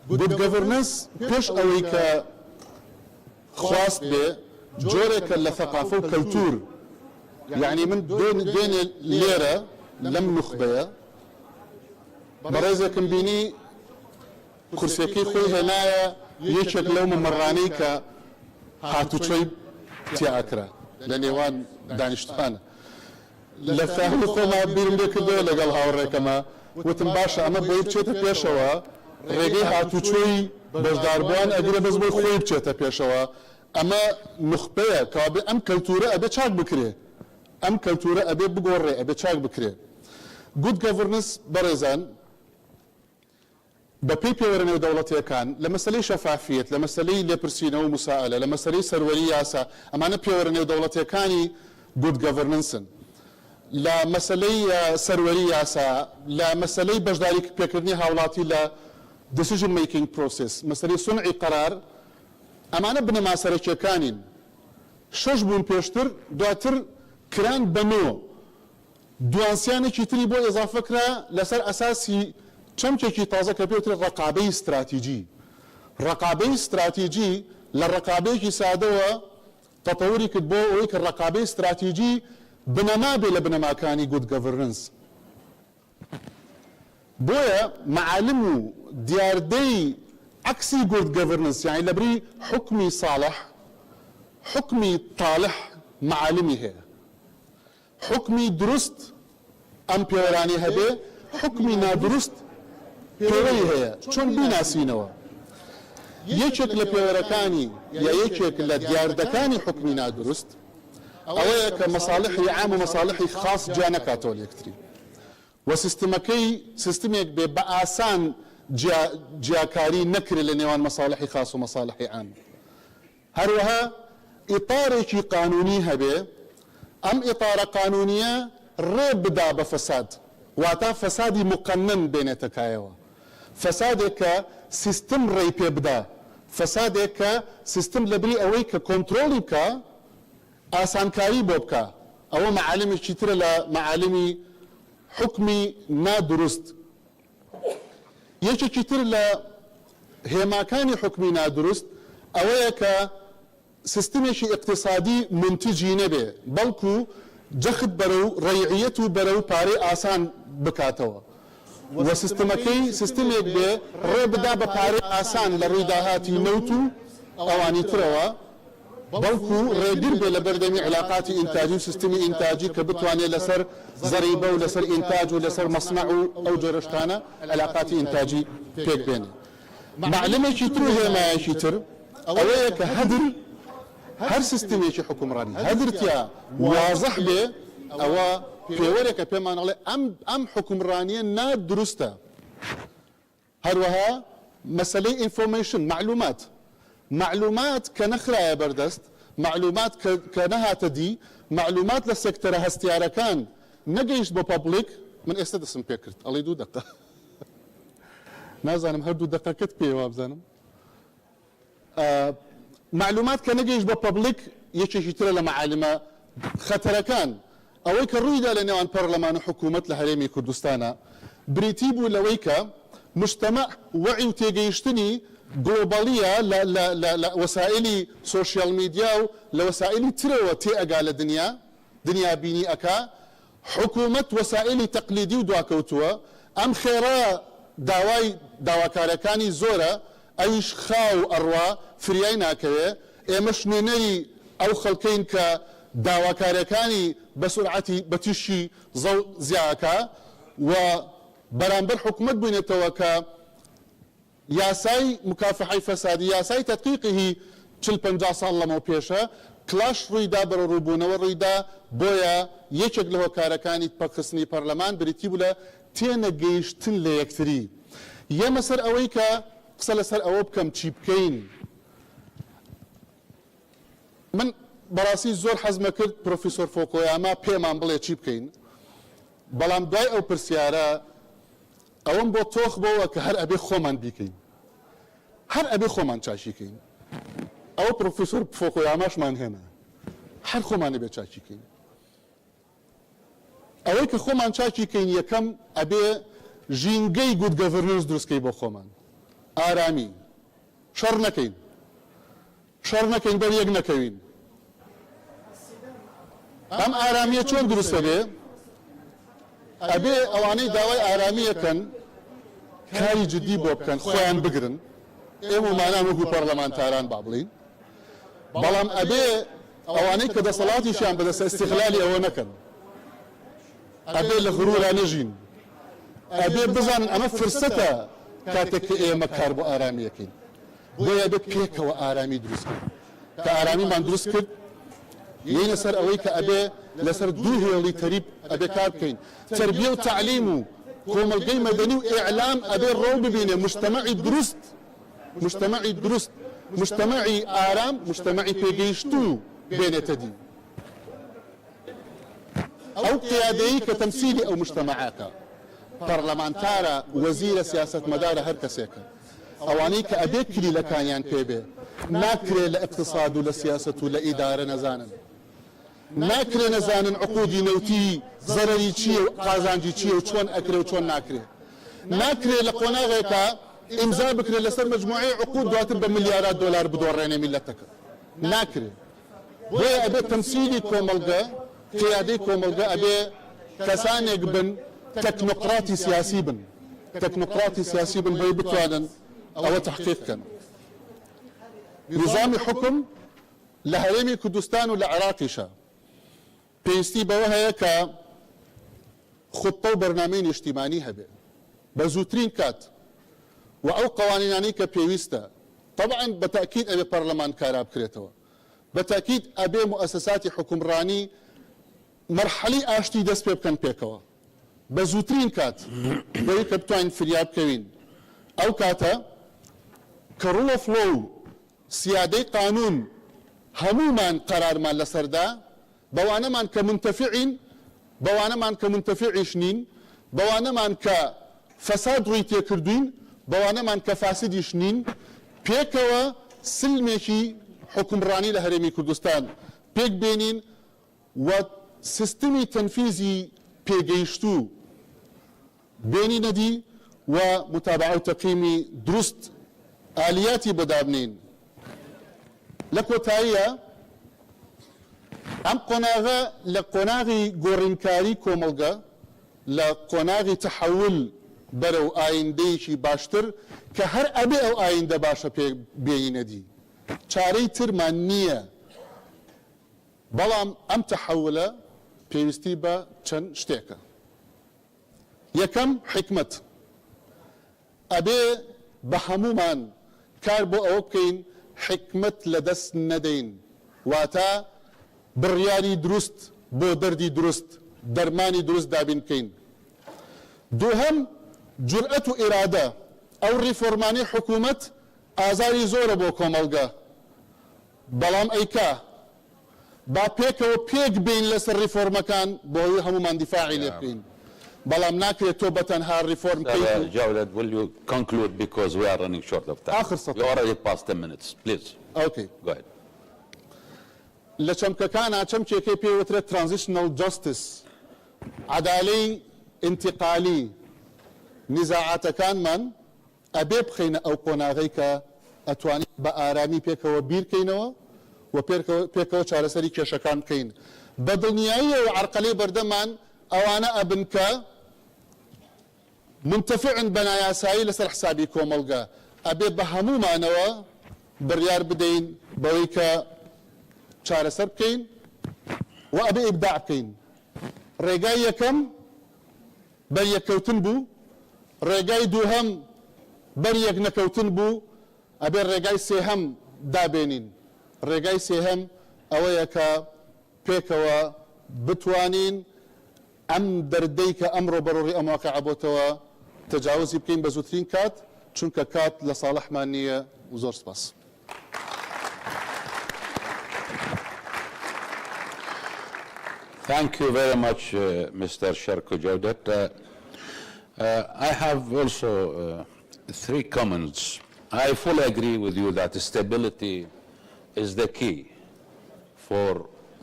گود گەڤرنس پێش ئەوەی کە خواست بێ جۆرێکە لە ثەقافە و کەلتور یعنی من دوێنێ لێرە لەم نوخبەیە بەڕێزێکم بینی کورسەکەی خۆی هێنایە یەکێک لەو مەمەڕانەی کە هاتوچۆی تیاکرا لە نێوان دانیشتوانە لە فاهمی خۆما بیرم لێ کردەوە لەگەڵ هاوڕێکەمە وتم باشە ئەمە بۆی بچێتە پێشەوە ڕێگەی هاتوچۆی بەشداربووان ئەگرە بەس بۆی خۆی بچێتە پێشەوە ئەمە نخبەیە کەوابێ ئەم کەلتورە ئەبێ چاک بکرێ ئەم کەلتورە ئەبێ بگۆڕێ ئەبێ چاک بکرێ گود گەڤرنس بەڕێزان بە پێی پێوەرە نێودەوڵەتیەکان لە مەسەلەی شەفافیت لە مەسەلەی لێپرسینەوە و موسائلە لە مەسەلەی سەروەری یاسا ئەمانە پێوەرە نێودەوڵەتیەکانی گود گەڤرنسن لە مەسەلەی سەروەری یاسا لە مەسەلەی بەشداری پێکردنی هاوڵاتی لە decision making process مەسەلەی سونعی قەرار ئەمانە بنەما سەرەکیەکانین شەش بوون پێشتر دواتر کران بەنۆ دوانسیانێکی تری بۆ ئێزافە کرا لەسەر ئەساسی چەمکێکی تازە کە پێوترێ ڕقابەی استراتیجی ڕقابەی استراتیجی لە ڕقابەیەکی سادەوە تەتەوری کرد بۆ ئەوەی کە ڕقابەی استراتیجی بنەما بێ لە بنەماکانی گود گەڤرنس بۆیە معالم و دیاردەی عکسی گود گەڤرنس یعنی لەبری حکمی ساڵح حکمی طالح معالمی هەیە حکمی دروست ئەم پێوەرانی هەبێ حکمی نادروست پێوەی هەیە چۆن بیناسینەوە یەکێک لە پێوەرەکانی یا یەکێک لە دیاردەکانی حکمی نادروست ئەوەیە کە مەساڵحی عام و مەساڵحی خاص جیا نەکاتەوە لەیەکتری و سیستمەکەی سیستمێک بێ بە ئاسان جیاکاری نەکرێت لە نێوان مەساڵحی خاص و مەساڵحی عام هەروەها ئیطارێکی قانونی هەبێ ئەم ئیطارە قانونیە ڕێ بدا بە فەساد واتە فەسادی مقنن بێنێتە کایەوە فەسادێک کە سیستم ڕێی پێ بدا فەسادێک کە سیستم لەبری ئەوەی کە کۆنترۆڵی بکە ئاسانکاری بۆ بکە ئەوە معالمێکی ترە لە معالمی حکمی نادروست یەکێکی تر لە هێماکانی حکمی نادروست ئەوەیە کە سیستمێکی اقتصادی منتجی نەبێ بەڵکو جەخت بەرەو ڕەیعیەت و بەرەو پارەی ئاسان بکاتەوە و سیستمەکەی سیستمێک بێ ڕێ بدا بە پارەی ئاسان لە ڕووی داهاتی نەوت و ئەوانی ترەوە بەڵکو ڕێگیر بێ لە بەردەمی علاقاتی ئینتاجی و سیستمی ئینتاجی کە بتوانێت لەسەر زەریبە و لەسەر ئینتاج و لەسەر مەصنع و ئەو جۆرە شتانە علاقاتی ئینتاجی پێک بێنێ معلمێکی تر و هێمایەکی تر ئەوەیە کە هەدر هەر سیستمێکی حکومڕانی هەدرتیا وازەح بێ ئەوە پێوەرێکە پێمان ئەڵێ ئەم حکومڕانیە نادروستە هەروەها مەسەلەی ئینفۆرمیشن معلومات کە نەخرایە بەردەست معلومات کە نەهاتە دی معلومات لە سێکتەرە هەستیارەکان نەگەیشت بۆ پەبلیک من ئێستا دەسم پێ کرد ئەڵێ 2 دقە نازانم هەردوو دقەکەت پێوە بزانم معلومات کە نەگەیشت بۆ پەبلیک یەکێکی ترە لە معالمە خەتەرەکان ئەوەی کە ڕوویدا لە نێوان پەرلەمان و حکوومەت لە هەرێمی کوردستانە بریتی بوو لەوەی کە مجتەمع وعی و تێگەیشتنی گلۆباڵیە لە وەسائلی سۆشیال میدیا و لە وەسائلی ترەوە تێئەگا لە دنیا بینی ئەکا حکوومەت وەسائلی تەقلیدی و دواکەوتووە ئەم خێرا داواکارەکانی زۆرە ئەویش خاو ئەڕوا فریای ناکەوێ ئێمەش نوێنەری ئەو خەڵکەین کە داواکارەکانی بە سورعەتی بەتیشی زیاکە و بەرامبەر حکوومەت بوونێتەوە کە یاسای مکافحەی فەسادی یاسای تەدقیقی 40-50 ساڵ لەمەوە پێشە کلاش ڕوویدا بەرە ڕووبوونەوە ڕوویدا بۆیە یەکێک لە هۆکارەکانی پەخستنی پەرلەمان بریتی بوو لە تێنەگەیشتن لە یەکتری یەمە سەر ئەوەی کە قسە لەسەر ئەوە بکەم چی بکەین من بەڕاستی زۆر حەزمە کرد پرۆفیسۆر فۆکۆیاما پێمان بڵێ چی بکەین بەڵام دوای ئەو پرسیارە ئەوەم بۆ تۆخ بەوە کە هەر ئەبێ خۆمان بیکەین هەر ئەبێ خۆمان چاچیکەین ئەوە پرۆفیسۆر فۆکۆیاماشمان هێنا هەر خۆمان ئەبێ چاچیکەین ئەوەی کە خۆمان چاچیکەین یەکەم ئەبێ ژینگەی گود گەڤەرنەنس دروستکەی بۆ خۆمان ئارامی شەڕ نەکەین بەر یەک نەکەوین ئەم ئارامیە چۆن دروستە بێ ئەبێ ئەوانەی داوای ئارامیەکەن کاری جدی بۆ بکەن خۆیان بگرن ئێمە ومانان وەکو پەرلەمانتاران با بڵین بەڵام ئەبێ ئەوانەی کە دەسەڵاتیشیان بەدەستە ئیستیغلالی ئەوە نەکەن ئەبێ لە غرورا نەژین ئەبێ بزانن ئەمە فرسەتە کاتێک کە ئێمە کار بۆ ئارامیەکەین بۆیە ئەبێ پێکەوە ئارامی دروستکەین کە ئارامیمان دروست کرد یەینە سەر ئەوەی کە ئەبێ لەسەر دوو هێڵی تەریب ئەبێ کار بکەین تەربیە و تعلیم و کۆمەلگەی مەدەنی و ئیعلام ئەبێ ڕۆ ببینێ مجتەمەعی دروست مجتەمەعی ئارام مجتەمەعی پێگەیشتوو بێنێتە دی ئەو قیادەیی کە تەمسیلی ئەو مجتەمەعاکە پەرلەمانتارە وەزیرە سیاسەتمەدارە هەر کەسێکە ئەوانەی کە ئەبێ کلیلەکانیان پێبێ ناکرێ لە اقتصاد و لە سیاسەت و لە ئیدارە نەزانن ناکرێ نەزانن عقودی نەوتی زەرەری چییە و قازانجی چییە و چۆن ئەکرێ و چۆن ناکرێ ناکرێ لە قۆناغێکە ئیمزا بکرێت لەسەر مجموعەی عقود دواتر بە ملیارات دۆلار بدۆڕێنێ میلەتەکە ناکرێ بۆیە ئەبێ تەمسیلی کۆمەلگە قیادەی کۆمەلگە ئەبێ کەسانێک بن تەکنۆقراتی سیاسی بن بۆی بتوانن ئەوە تحقیق بکەن نظامی حکم لە هەرێمی کوردستان و لە عێراقیشە پێویستی بەوە هەیە کە خوتە و بەرنامەی نیشتیمانی هەبێ بە زووترین کات و ئەو قوانینانەی کە پێویستە طبعا بەتاکید ئەبێ پەرلەمان کارا بکرێتەوە بەتاکید ئەبێ مؤسساتی حکومڕانی مەرحەلەی ئاشتی دەست پێ بکەن پێکەوە بە زووترین کات بۆی کە بتوانین فریاد بکەوین ئەو کاتە کە ڕوڵ ئۆف لۆ و سیادەی قانون هەمومان قەرارمان لەسەردا بەوانەمان کە منتەفعین بەوانەمان کە منتەفعیش نین بەوانەمان کە فەساد ڕووی تێکردوین بەوانەمان کە فاسدیش نین پێکەوە سلمێکی حکومڕانی لە هەرێمی کوردستان پێک بێنین و سیستمی تەنفیزی پێگەیشتوو بێنینە دی و متابعە و تەقییمی دروست ئالیاتی بەدابنین لكوتايا ام قناغه لقناغي غورينكاري كوملغا لقناغي تحول برو آينديشي باشتر كهر ابي او آينده باشا بيندي چاري ترمانيه بلام ام تحوله بيوستي با چن شتيكا يكم حكمت ابي بهمومان كاربو اوكين حكمت لدس ندين واتا برياري درست بو دردي درست درماني درست دابين كين دوهم جرأة إرادة أو ريفورماني حكومة آزاري زورة بو كوملغا بلام أيكا با بيك و بيك بين لسر ريفورما كان بو همومان دفاعي لبكين بلام ناكري توبة ها ريفورم كيف Jawad, will you conclude because we are running short of time? آخر سطر. You already passed 10 minutes. Please, أوكي go ahead. لچمکە کانا چەمکێکی پێوترێت ترانزیشنال جاستس عدالەی انتقالی نزاعاتەکانمان ئەبێ بخەینە ئەو قۆناغەی کە ئەتوانین بە ئارامی پێکەوە بیرکەینەوە و پێکەوە چارەسەری کێشەکان بکەین بە دڵنیایی و عەرقەلەی بەردەمان ئەوانە ئەبن کە منتەفعن بە نایاسایی لەسەر حسابی کۆمەڵگە ئەبێ بە هەموومانەوە بڕیار بدەین بەوەی کە چارەسەر بکەین و ئەبێ ئیبداع بکەین ڕێگای یەکەم بەریەککەوتن بوو ڕێگای دووهەم بەریەک نەکەوتن بوو ئەبێ ڕێگای سێهەم دابێنین ڕێگای سێهەم ئەوەیە کە پێکەوە بتوانین ئەم دەردەی کە ئەمڕۆ بەڕۆڕی ئەم واقعە بۆتەوە تەجاوزی بکەین بە زووترین کات چونکە کات لە ساڵحمان نییە و زۆر سپاس Thank you very much, Mr. Sherko Jawdat. I have also three comments. I fully agree with you that stability is the key for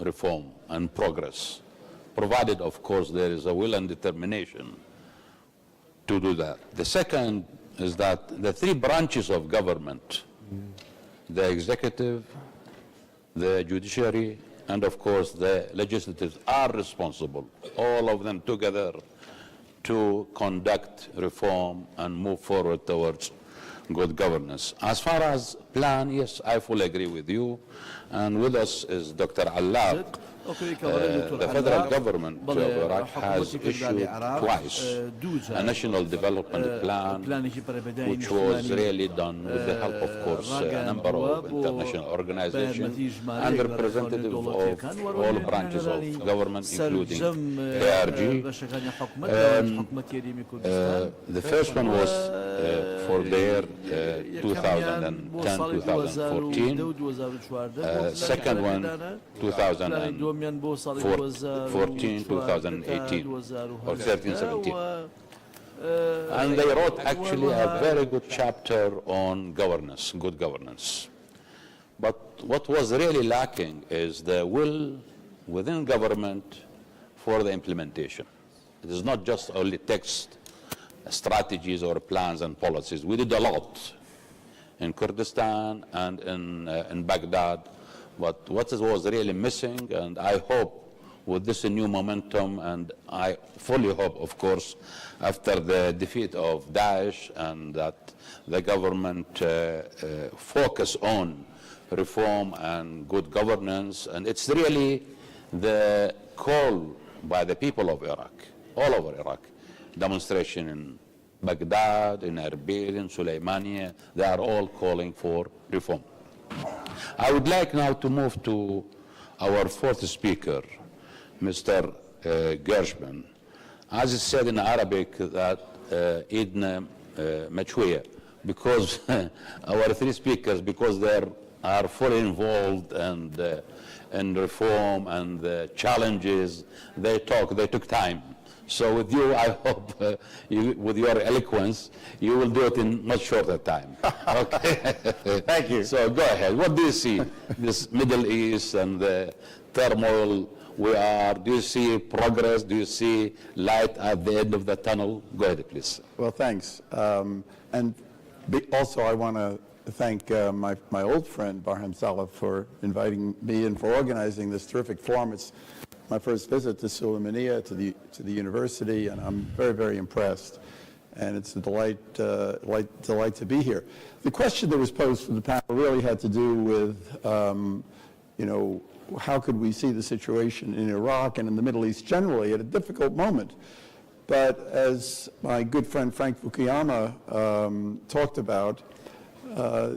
reform and progress, provided, of course, there is a will and determination to do that. The second is that the three branches of government, the executive, the judiciary, and of course the legislative are responsible, all of them together, to conduct reform and move forward towards good governance. As far as plan, yes, I fully agree with you. And with us is Dr. Allab. The federal government of Iraq has issued twice a national development plan, which was really done with the help, of course, a number of international organizations and representatives of all branches of government, including ARG. The first one was for the year 2010-2014. Second one, 2014, 2018, or 13-17. And they wrote actually a very good chapter on governance, good governance. But what was really lacking is the will within government for the implementation. It is not just only text, strategies or plans and policies. We did a lot in Kurdistan and in Baghdad. But what was really missing, and I hope with this new momentum, and I fully hope, of course, after the defeat of Daesh, and that the government focus on reform and good governance, and it's really the call by the people of Iraq, all over Iraq, demonstration in Baghdad, in Erbil, in Suleimania, they are all calling for reform. I would like now to move to our fourth speaker, Mr. Gershman. As it said in Arabic, that Idna Machwiya, because our three speakers, because they are fully involved and in reform and the challenges, they took time. So with you, I hope, with your eloquence, you will do it in much shorter time. Okay? Thank you. So go ahead. What do you see, this Middle East and the turmoil we are? Do you see progress? Do you see light at the end of the tunnel? Go ahead, please. Well, thanks. And also, I want to thank my old friend Barham Saleh for inviting me and for organizing this terrific forum. It's my first visit to Sulaymaniyah, to the university, and I'm very, very impressed. And it's a delight to be here. The question that was posed for the panel really had to do with, how could we see the situation in Iraq and in the Middle East generally at a difficult moment? But as my good friend Frank Fukuyama talked about,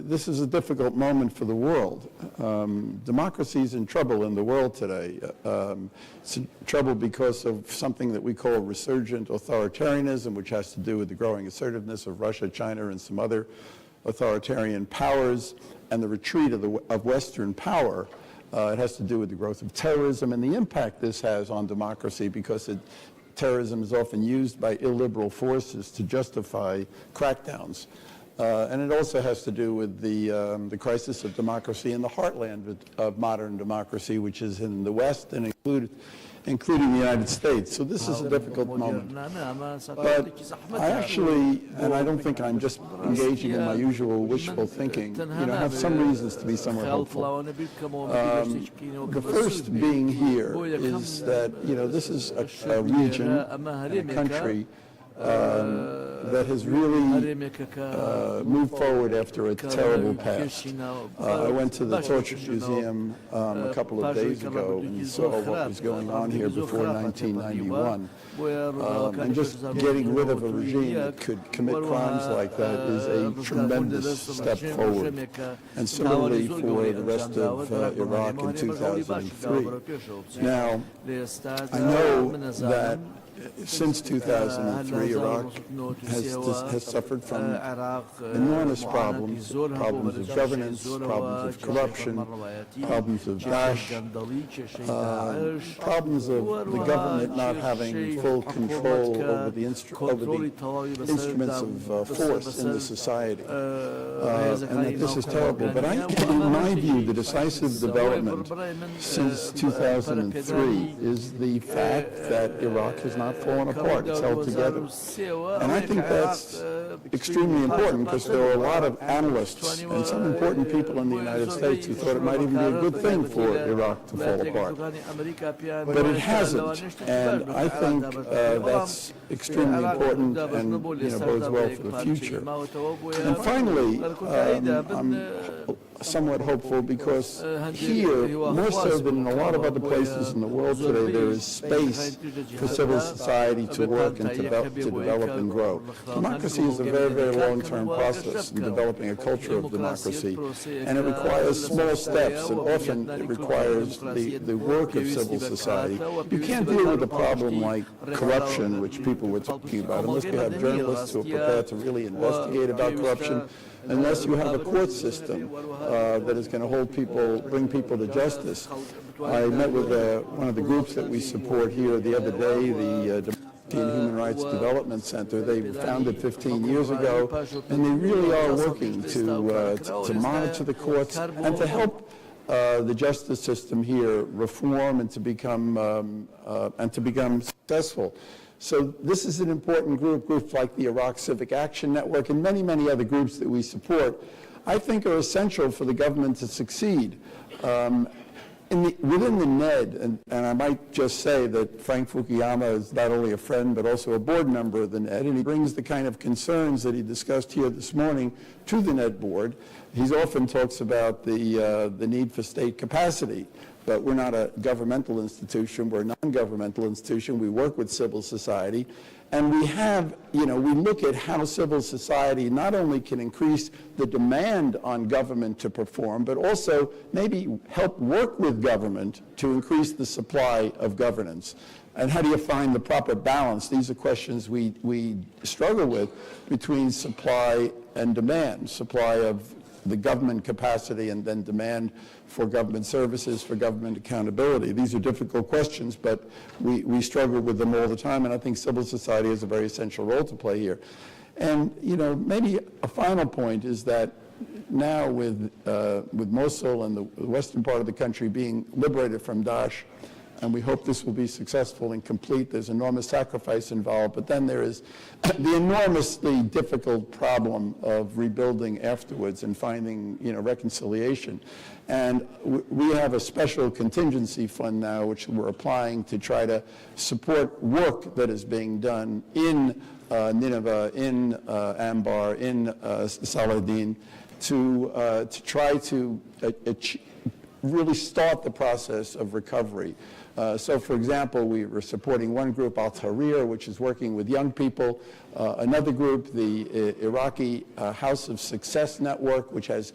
this is a difficult moment for the world. Democracy is in trouble in the world today. It's in trouble because of something that we call resurgent authoritarianism, which has to do with the growing assertiveness of Russia, China, and some other authoritarian powers, and the retreat of Western power. It has to do with the growth of terrorism and the impact this has on democracy, because terrorism is often used by illiberal forces to justify crackdowns. And it also has to do with the crisis of democracy in the heartland of modern democracy, which is in the West and including the United States. So this is a difficult moment. But I actually, and I don't think I'm just engaging in my usual wishful thinking, have some reasons to be somewhat hopeful. The first being here is that, this is a region, a country that has really moved forward after a terrible past. I went to the Torture Museum a couple of days ago and saw what was going on here before 1991. And just getting rid of a regime that could commit crimes like that is a tremendous step forward. And similarly for the rest of Iraq in 2003. Now, I know that since 2003, Iraq has suffered from enormous problems of governance, problems of corruption, problems of Daesh, problems of the government not having full control over the instruments of force in the society. And that this is terrible. But in my view, the decisive development since 2003 is the fact that Iraq has not fallen apart. It's held together. And I think that's extremely important, because there are a lot of analysts and some important people in the United States who thought it might even be a good thing for Iraq to fall apart. But it hasn't. And I think that's extremely important and bodes well for the future. And finally, I'm somewhat hopeful, because here, more so than in a lot of other places in the world today, there is space for civil society to work and to develop and grow. Democracy is a very, very long-term process in developing a culture of democracy, and it requires small steps, and often it requires the work of civil society. You can't deal with a problem like corruption, which people were talking about, unless you have journalists who are prepared to really investigate about corruption, unless you have a court system that is going to bring people to justice. I met with one of the groups that we support here the other day, the Democracy and Human Rights Development Center. They were founded 15 years ago, and they really are working to monitor the courts and to help the justice system here reform and to become successful. So this is an important groups like the Iraq Civic Action Network and many, many other groups that we support, I think are essential for the government to succeed. Within the NED, and I might just say that Frank Fukuyama is not only a friend but also a board member of the NED, and he brings the kind of concerns that he discussed here this morning to the NED board. He often talks about the need for state capacity. But we're not a governmental institution, we're a non-governmental institution. We work with civil society, and we look at how civil society not only can increase the demand on government to perform, but also maybe help work with government to increase the supply of governance. And how do you find the proper balance? These are questions we struggle with between supply and demand, supply of the government capacity and then demand for government services, for government accountability. These are difficult questions, but we struggle with them all the time, and I think civil society has a very essential role to play here. And maybe a final point is that now with Mosul and the western part of the country being liberated from Daesh, and we hope this will be successful and complete. There's enormous sacrifice involved, but then there is the enormously difficult problem of rebuilding afterwards and finding, reconciliation. And we have a special contingency fund now, which we're applying to try to support work that is being done in Nineveh, in Anbar, in Saladin, to try to really start the process of recovery. So, for example, we were supporting one group, Al-Tahrir, which is working with young people. Another group, the Iraqi House of Success Network, which has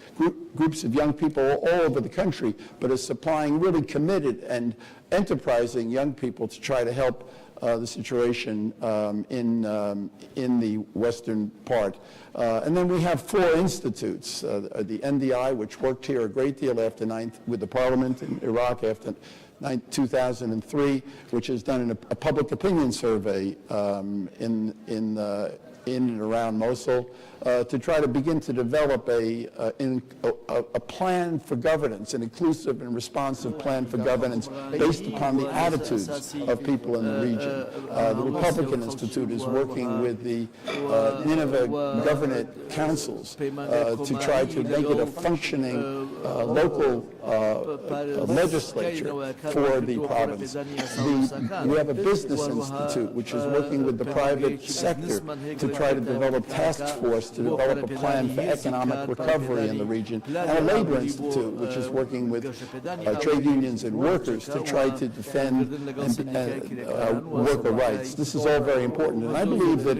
groups of young people all over the country, but is supplying really committed and enterprising young people to try to help the situation in the western part. And then we have 4 institutes, the NDI, which worked here a great deal with the parliament in Iraq after 2003, which has done a public opinion survey in and around Mosul to try to begin to develop a plan for governance, an inclusive and responsive plan for governance based upon the attitudes of people in the region. The Republican Institute is working with the Nineveh Governorate Councils to try to make it a functioning local legislature for the province. We have a business institute which is working with the private sector to try to develop task force to develop a plan for economic recovery in the region, and a labor institute which is working with trade unions and workers to try to defend worker rights. This is all very important, and I believe that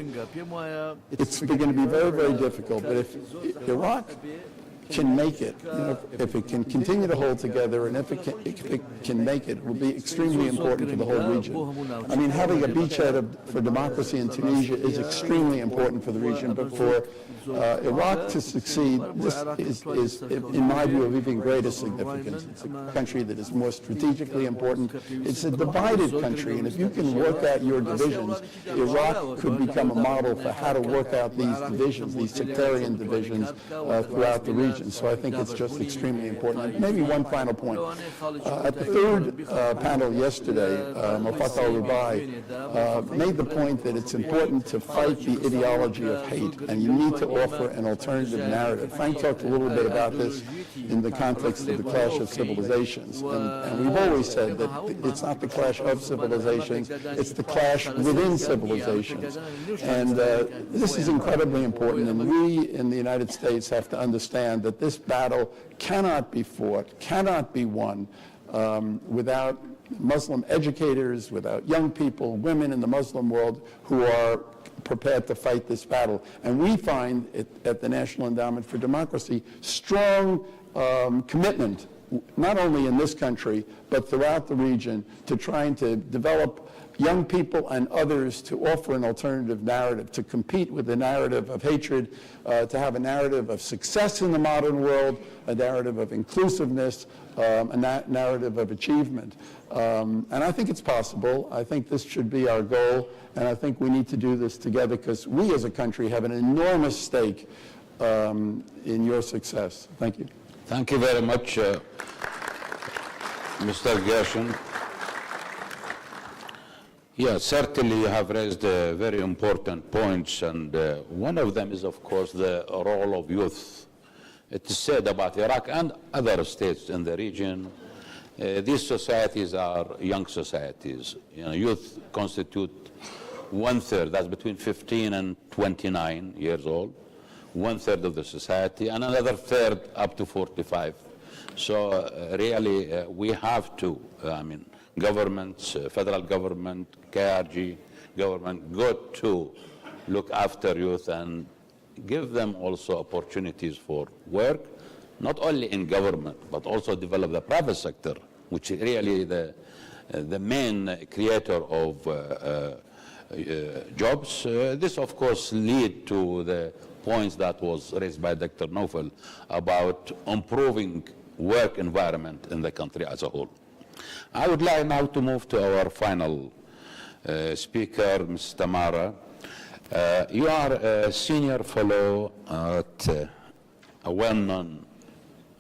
it's going to be very, very difficult, but if Iraq can make it, if it can continue to hold together, and if it can make it, it will be extremely important for the whole region. I mean, having a beachhead for democracy in Tunisia is extremely important for the region, but for Iraq to succeed, this is, in my view, of even greater significance. It's a country that is more strategically important. It's a divided country, and if you can work out your divisions, Iraq could become a model for how to work out these divisions, these sectarian divisions throughout the region. So I think it's just extremely important. Maybe one final point. At the third panel yesterday, Mafat al-Rubai made the point that it's important to fight the ideology of hate, and you need to offer an alternative narrative. Frank talked a little bit about this in the context of the clash of civilizations, and we've always said that it's not the clash of civilizations, it's the clash within civilizations. And this is incredibly important, and we in the United States have to understand that this battle cannot be fought, cannot be won without Muslim educators, without young people, women in the Muslim world who are prepared to fight this battle. And we find at the National Endowment for Democracy strong commitment, not only in this country, but throughout the region, to trying to develop young people and others to offer an alternative narrative, to compete with the narrative of hatred, to have a narrative of success in the modern world, a narrative of inclusiveness, a narrative of achievement. And I think it's possible. I think this should be our goal, and I think we need to do this together because we as a country have an enormous stake in your success. Thank you. Thank you very much, Mr. Gershon. Yes, certainly you have raised very important points, and one of them is, of course, the role of youth. It is said about Iraq and other states in the region, these societies are young societies. Youth constitute 1/3, that's between 15 and 29 years old, 1/3 of the society, and another third up to 45. So really, we have to, governments, federal government, KRG government, got to look after youth and give them also opportunities for work, not only in government, but also develop the private sector, which is really the main creator of jobs. This, of course, lead to the points that was raised by Dr. Naufel about improving work environment in the country as a whole. I would like now to move to our final speaker, Ms. Tamara. You are a senior fellow at a well-known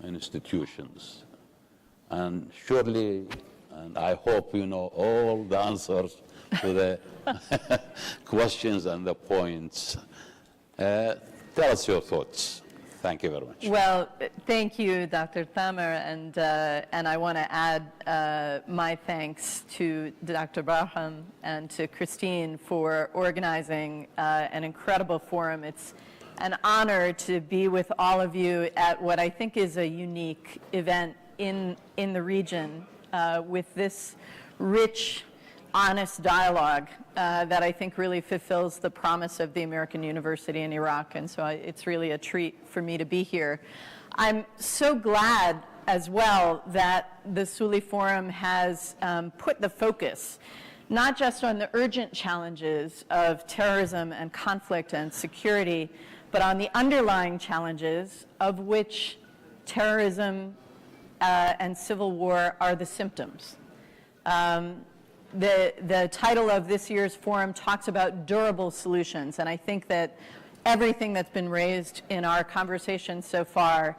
institutions, and surely and I hope you know all the answers to the questions and the points. Tell us your thoughts. Thank you very much. Well, thank you, Dr. Thamer, and I want to add my thanks to Dr. Barham and to Christine for organizing an incredible forum. It's an honor to be with all of you at what I think is a unique event in the region with this rich, honest dialogue that I think really fulfills the promise of the American University in Iraq. And so it's really a treat for me to be here. I'm so glad as well that the Suli Forum has put the focus not just on the urgent challenges of terrorism and conflict and security, but on the underlying challenges of which terrorism and civil war are the symptoms. The title of this year's forum talks about durable solutions, and I think that everything that's been raised in our conversation so far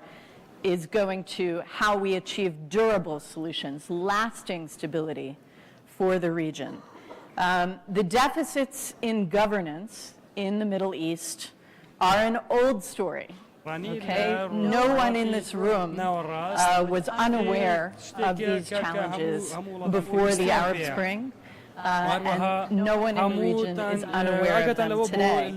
is going to how we achieve durable solutions, lasting stability for the region. The deficits in governance in the Middle East are an old story. Okay? No one in this room was unaware of these challenges before the Arab Spring. And no one in the region is unaware of them today.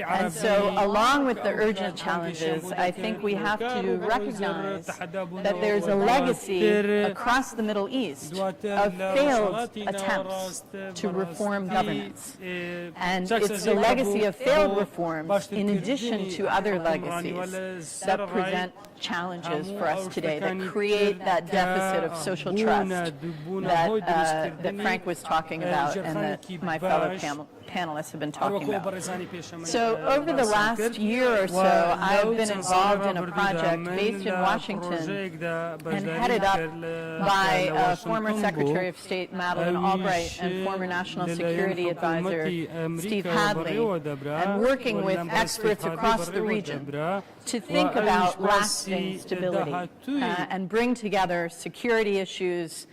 And so along with the urgent challenges, I think we have to recognize that there's a legacy across the Middle East of failed attempts to reform governance. And it's the legacy of failed reforms in addition to other legacies that present challenges for us today, that create that deficit of social trust that Frank was talking about and that my fellow panelists have been talking about. So over the last year or so, I've been involved in a project based in Washington and headed up by former Secretary of State Madeleine Albright and former National Security Advisor Steve Hadley, and working with experts across the region to think about lasting stability and bring together security issues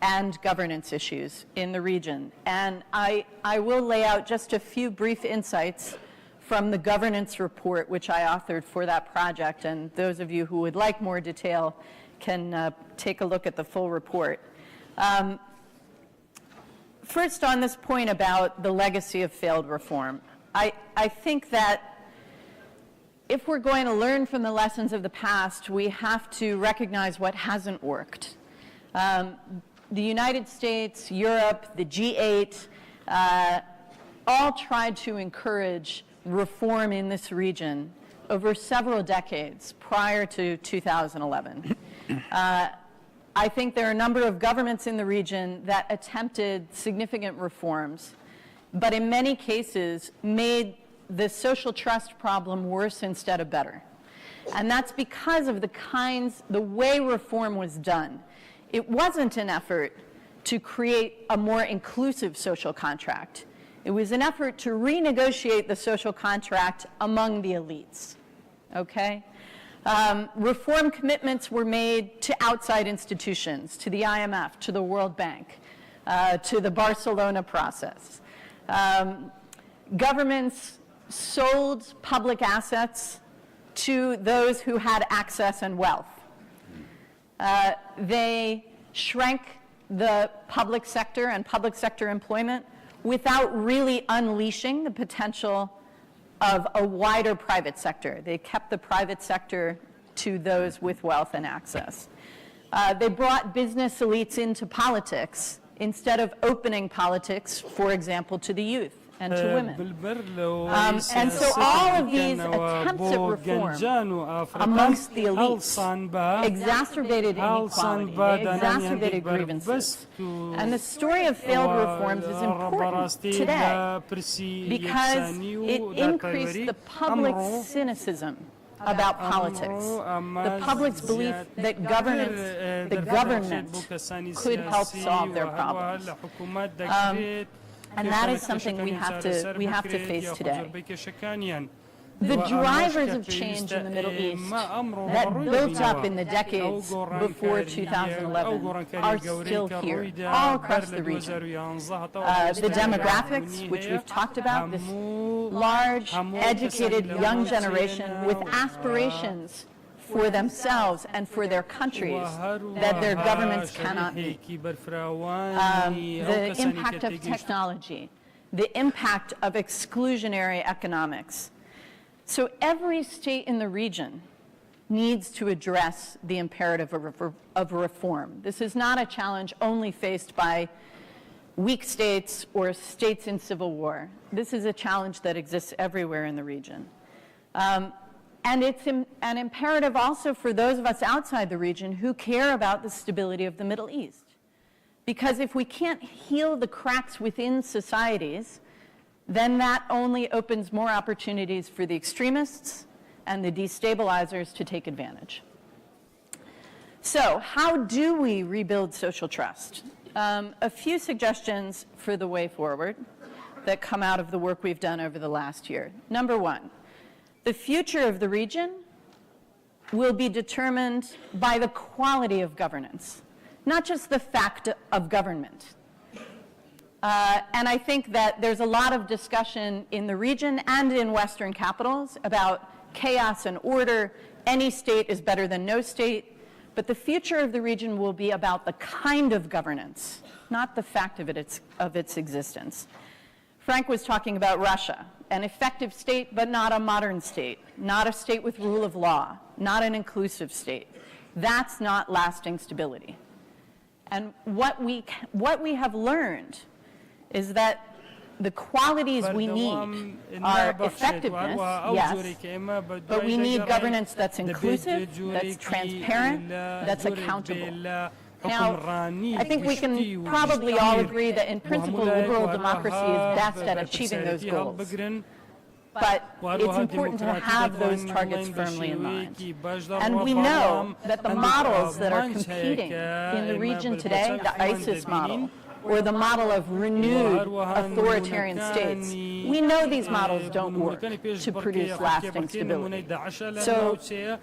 and governance issues in the region. And I will lay out just a few brief insights from the governance report which I authored for that project, and those of you who would like more detail can take a look at the full report. First, on this point about the legacy of failed reform, I think that if we're going to learn from the lessons of the past, we have to recognize what hasn't worked. The United States, Europe, the G8, all tried to encourage reform in this region over several decades prior to 2011. I think there are a number of governments in the region that attempted significant reforms, but in many cases made the social trust problem worse instead of better. And that's because of the way reform was done. It wasn't an effort to create a more inclusive social contract. It was an effort to renegotiate the social contract among the elites, okay? Reform commitments were made to outside institutions, to the IMF, to the World Bank, to the Barcelona process. Governments sold public assets to those who had access and wealth. They shrank the public sector and public sector employment without really unleashing the potential of a wider private sector. They kept the private sector to those with wealth and access. They brought business elites into politics instead of opening politics, for example, to the youth and to women. And so all of these attempts at reform amongst the elites exacerbated inequality, they exacerbated grievances. And the story of failed reforms is important today because it increased the public's cynicism about politics, the public's belief that the government could help solve their problems. And that is something we have to face today. The drivers of change in the Middle East that built up in the decades before 2011 are still here, all across the region. The demographics, which we've talked about, this large, educated, young generation with aspirations for themselves and for their countries that their governments cannot meet. The impact of technology, the impact of exclusionary economics. So every state in the region needs to address the imperative of reform. This is not a challenge only faced by weak states or states in civil war. This is a challenge that exists everywhere in the region. And it's an imperative also for those of us outside the region who care about the stability of the Middle East. Because if we can't heal the cracks within societies, then that only opens more opportunities for the extremists and the destabilizers to take advantage. So how do we rebuild social trust? A few suggestions for the way forward that come out of the work we've done over the last year. Number one, the future of the region will be determined by the quality of governance, not just the fact of government. And I think that there's a lot of discussion in the region and in Western capitals about chaos and order. Any state is better than no state. But the future of the region will be about the kind of governance, not the fact of its existence. Frank was talking about Russia, an effective state, but not a modern state, not a state with rule of law, not an inclusive state. That's not lasting stability. And what we have learned is that the qualities we need are effectiveness, yes, but we need governance that's inclusive, that's transparent, that's accountable. Now, I think we can probably all agree that in principle, liberal democracy is best at achieving those goals. But it's important to have those targets firmly in mind. And we know that the models that are competing in the region today, the ISIS model, or the model of renewed authoritarian states, we know these models don't work to produce lasting stability. So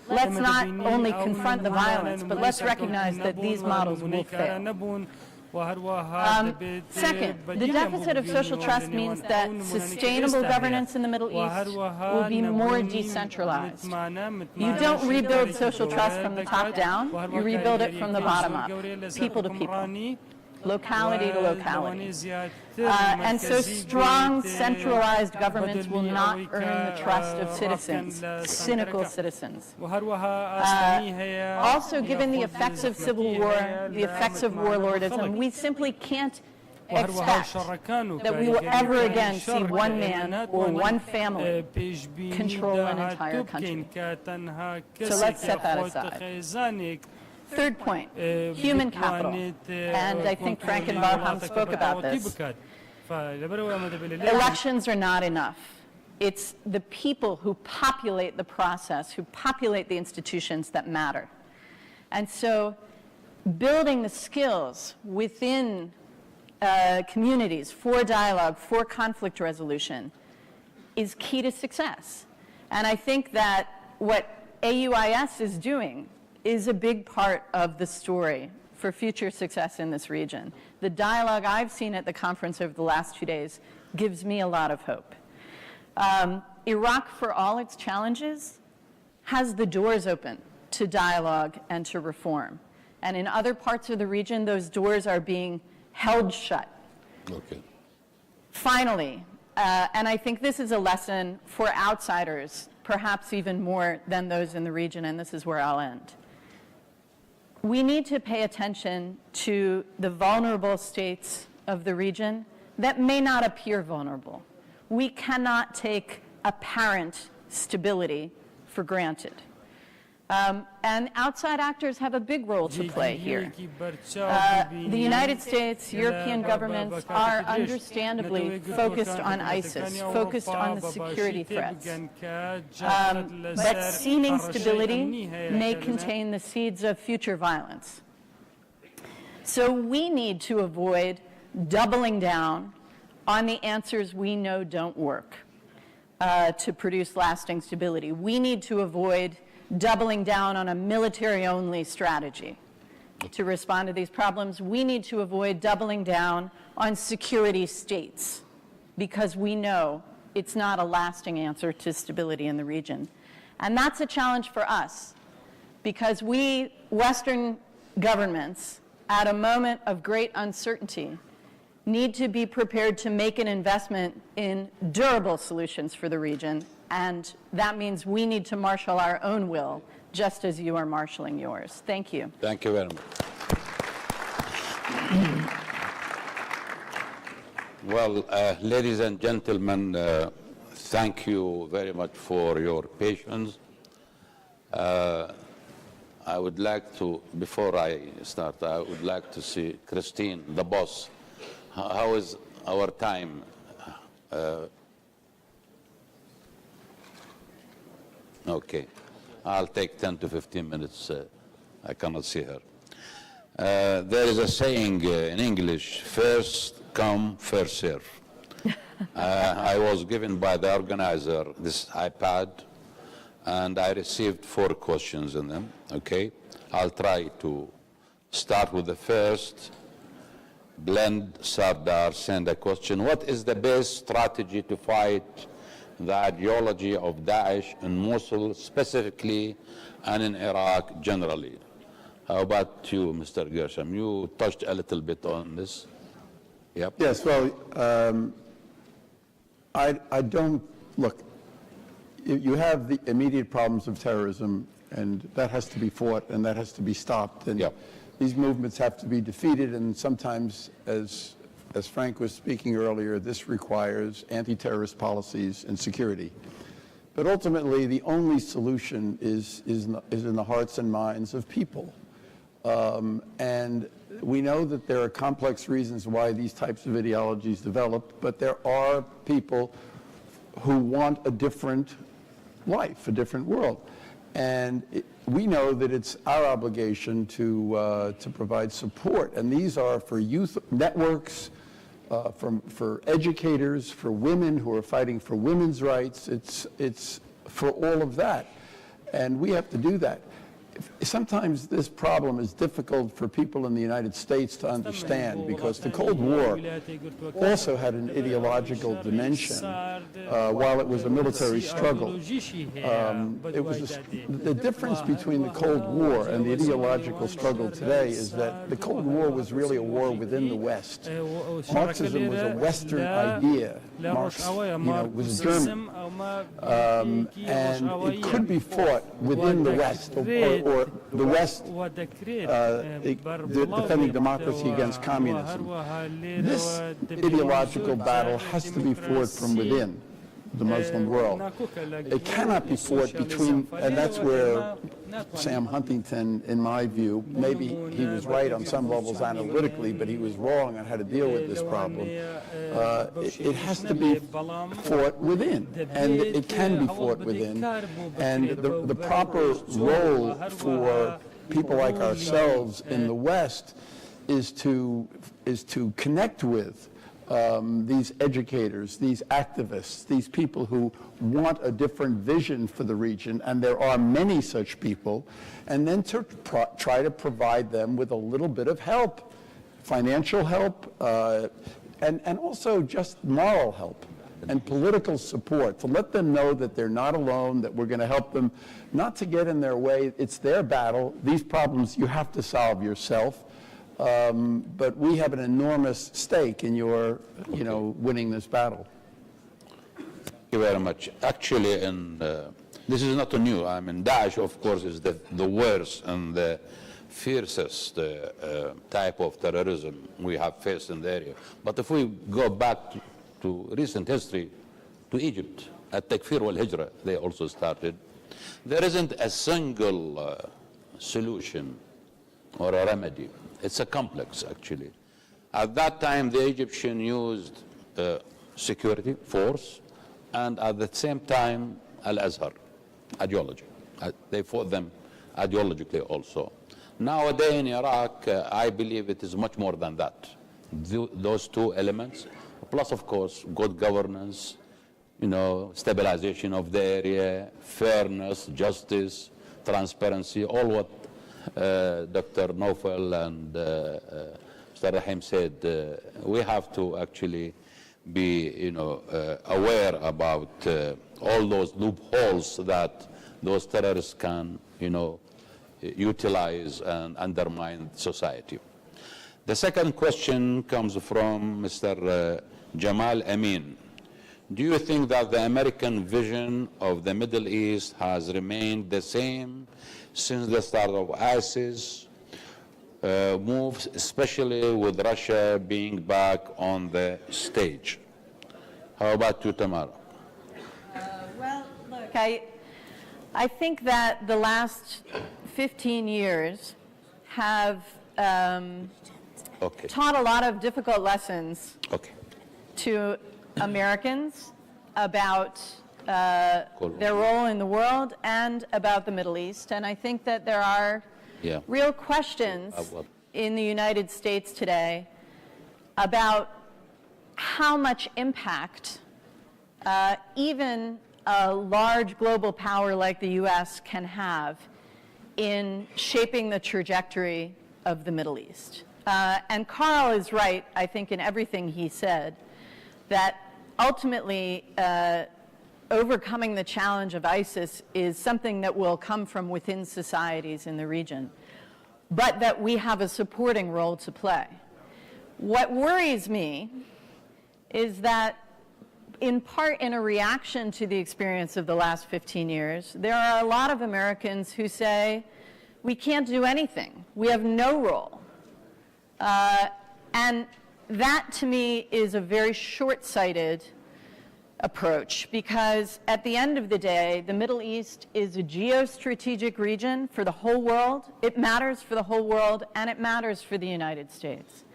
let's not only confront the violence, but let's recognize that these models will fail. Second, the deficit of social trust means that sustainable governance in the Middle East will be more decentralized. You don't rebuild social trust from the top down, you rebuild it from the bottom up, people to people. Locality to locality. And so strong, centralized governments will not earn the trust of citizens, cynical citizens. Also, given the effects of civil war, the effects of warlordism, we simply can't expect that we will ever again see one man or one family control an entire country. So let's set that aside. Third point, human capital, and I think Frank and Barham spoke about this. Elections are not enough. It's the people who populate the process, who populate the institutions that matter. And so building the skills within communities for dialogue, for conflict resolution is key to success. And I think that what AUIS is doing is a big part of the story for future success in this region. The dialogue I've seen at the conference over the last 2 days gives me a lot of hope. Iraq, for all its challenges, has the doors open to dialogue and to reform. And in other parts of the region, those doors are being held shut. Okay. Finally, and I think this is a lesson for outsiders, perhaps even more than those in the region, and this is where I'll end. We need to pay attention to the vulnerable states of the region that may not appear vulnerable. We cannot take apparent stability for granted. And outside actors have a big role to play here. The United States, European governments are understandably focused on ISIS, focused on the security threats. But seeming stability may contain the seeds of future violence. So we need to avoid doubling down on the answers we know don't work. to produce lasting stability. We need to avoid doubling down on a military-only strategy to respond to these problems. We need to avoid doubling down on security states because we know it's not a lasting answer to stability in the region. And that's a challenge for us because we, Western governments, at a moment of great uncertainty, need to be prepared to make an investment in durable solutions for the region, and that means we need to marshal our own will, just as you are marshaling yours. Thank you. Thank you very much. Well, ladies and gentlemen, thank you very much for your patience. I would like to, before I start, I would like to see Christine, the boss. How is our time? Okay, I'll take 10 to 15 minutes. I cannot see her. There is a saying in English, first come, first serve. I was given by the organizer this iPad, and I received 4 questions in them, okay? I'll try to start with the first. Blend Sardar sent a question. What is the best strategy to fight the ideology of Daesh in Mosul specifically and in Iraq generally? How about you, Mr. Gershom? You touched a little bit on this. Yep. Yes, well, I don't, look, you have the immediate problems of terrorism, and that has to be fought, and that has to be stopped. And Yep. These movements have to be defeated, and sometimes, as Frank was speaking earlier, this requires anti-terrorist policies and security. But ultimately, the only solution is in the hearts and minds of people. And we know that there are complex reasons why these types of ideologies develop, but there are people who want a different life, a different world. And we know that it's our obligation to provide support. And these are for youth networks, for educators, for women who are fighting for women's rights. It's for all of that. And we have to do that. Sometimes this problem is difficult for people in the United States to understand because the Cold War also had an ideological dimension while it was a military struggle. The difference between the Cold War and the ideological struggle today is that the Cold War was really a war within the West. Marxism was a Western idea. Marx, was a German. And it could be fought within the West, or the West defending democracy against communism. This ideological battle has to be fought from within the Muslim world. It cannot be fought between, and that's where Sam Huntington, in my view, maybe he was right on some levels analytically, but he was wrong on how to deal with this problem. It has to be fought within, and it can be fought within. And the proper role for people like ourselves in the West is to connect with these educators, these activists, these people who want a different vision for the region, and there are many such people, and then to try to provide them with a little bit of help, financial help, and also just moral help and political support, to let them know that they're not alone, that we're going to help them, not to get in their way. It's their battle. These problems you have to solve yourself. But we have an enormous stake in your, winning this battle. Thank you very much. Actually, this is not new. I mean, Daesh, of course, is the worst and the fiercest type of terrorism we have faced in the area. But if we go back to recent history, to Egypt, at Takfir wal-Hijra, they also started. There isn't a single solution or a remedy. It's a complex, actually. At that time, the Egyptians used security, force, and at the same time, Al-Azhar, ideology. They fought them ideologically also. Nowadays in Iraq, I believe it is much more than that. Those two elements, plus, of course, good governance, stabilization of the area, fairness, justice, transparency, all what Dr. Naufal and Mr. Rahim said. We have to actually be, aware about all those loopholes that those terrorists can, utilize and undermine society. The second question comes from Mr. Jamal Amin. Do you think that the American vision of the Middle East has remained the same since the start of ISIS moves, especially with Russia being back on the stage? How about you, Tamara? Well, look, I think that the last 15 years have taught a lot of difficult lessons to Americans about their role in the world and about the Middle East. And I think that there are real questions in the United States today about how much impact even a large global power like the U.S. can have in shaping the trajectory of the Middle East. And Carl is right, I think, in everything he said, that ultimately overcoming the challenge of ISIS is something that will come from within societies in the region, but that we have a supporting role to play. What worries me is that, in part in a reaction to the experience of the last 15 years, there are a lot of Americans who say, we can't do anything, we have no role. And that, to me, is a very short-sighted approach, because at the end of the day, the Middle East is a geostrategic region for the whole world. It matters for the whole world, and it matters for the United States.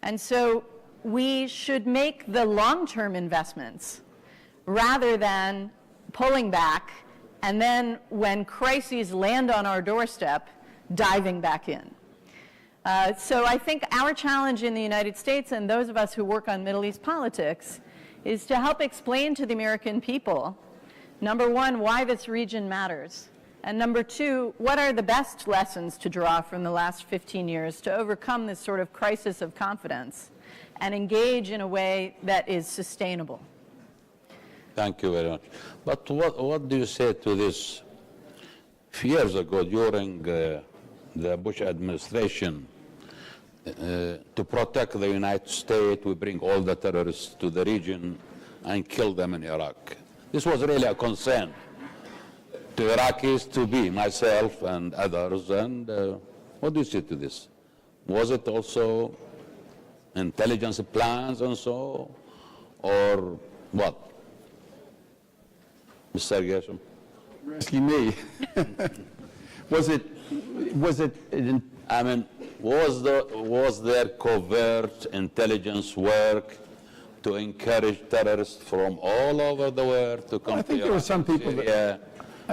And so we should make the long-term investments rather than pulling back and then, when crises land on our doorstep, diving back in. So I think our challenge in the United States, and those of us who work on Middle East politics, is to help explain to the American people, number one, why this region matters, and number two, what are the best lessons to draw from the last 15 years to overcome this sort of crisis of confidence and engage in a way that is sustainable. Thank you very much. But what do you say to this? A few years ago, during the Bush administration, to protect the United States, we bring all the terrorists to the region and kill them in Iraq. This was really a concern to Iraqis, to me, myself and others. And what do you say to this? Was it also intelligence plans and so, or what? Mr. Gershom? You're asking me. Was it I mean, was there covert intelligence work to encourage terrorists from all over the world to come to Iraq? I think there were some people that...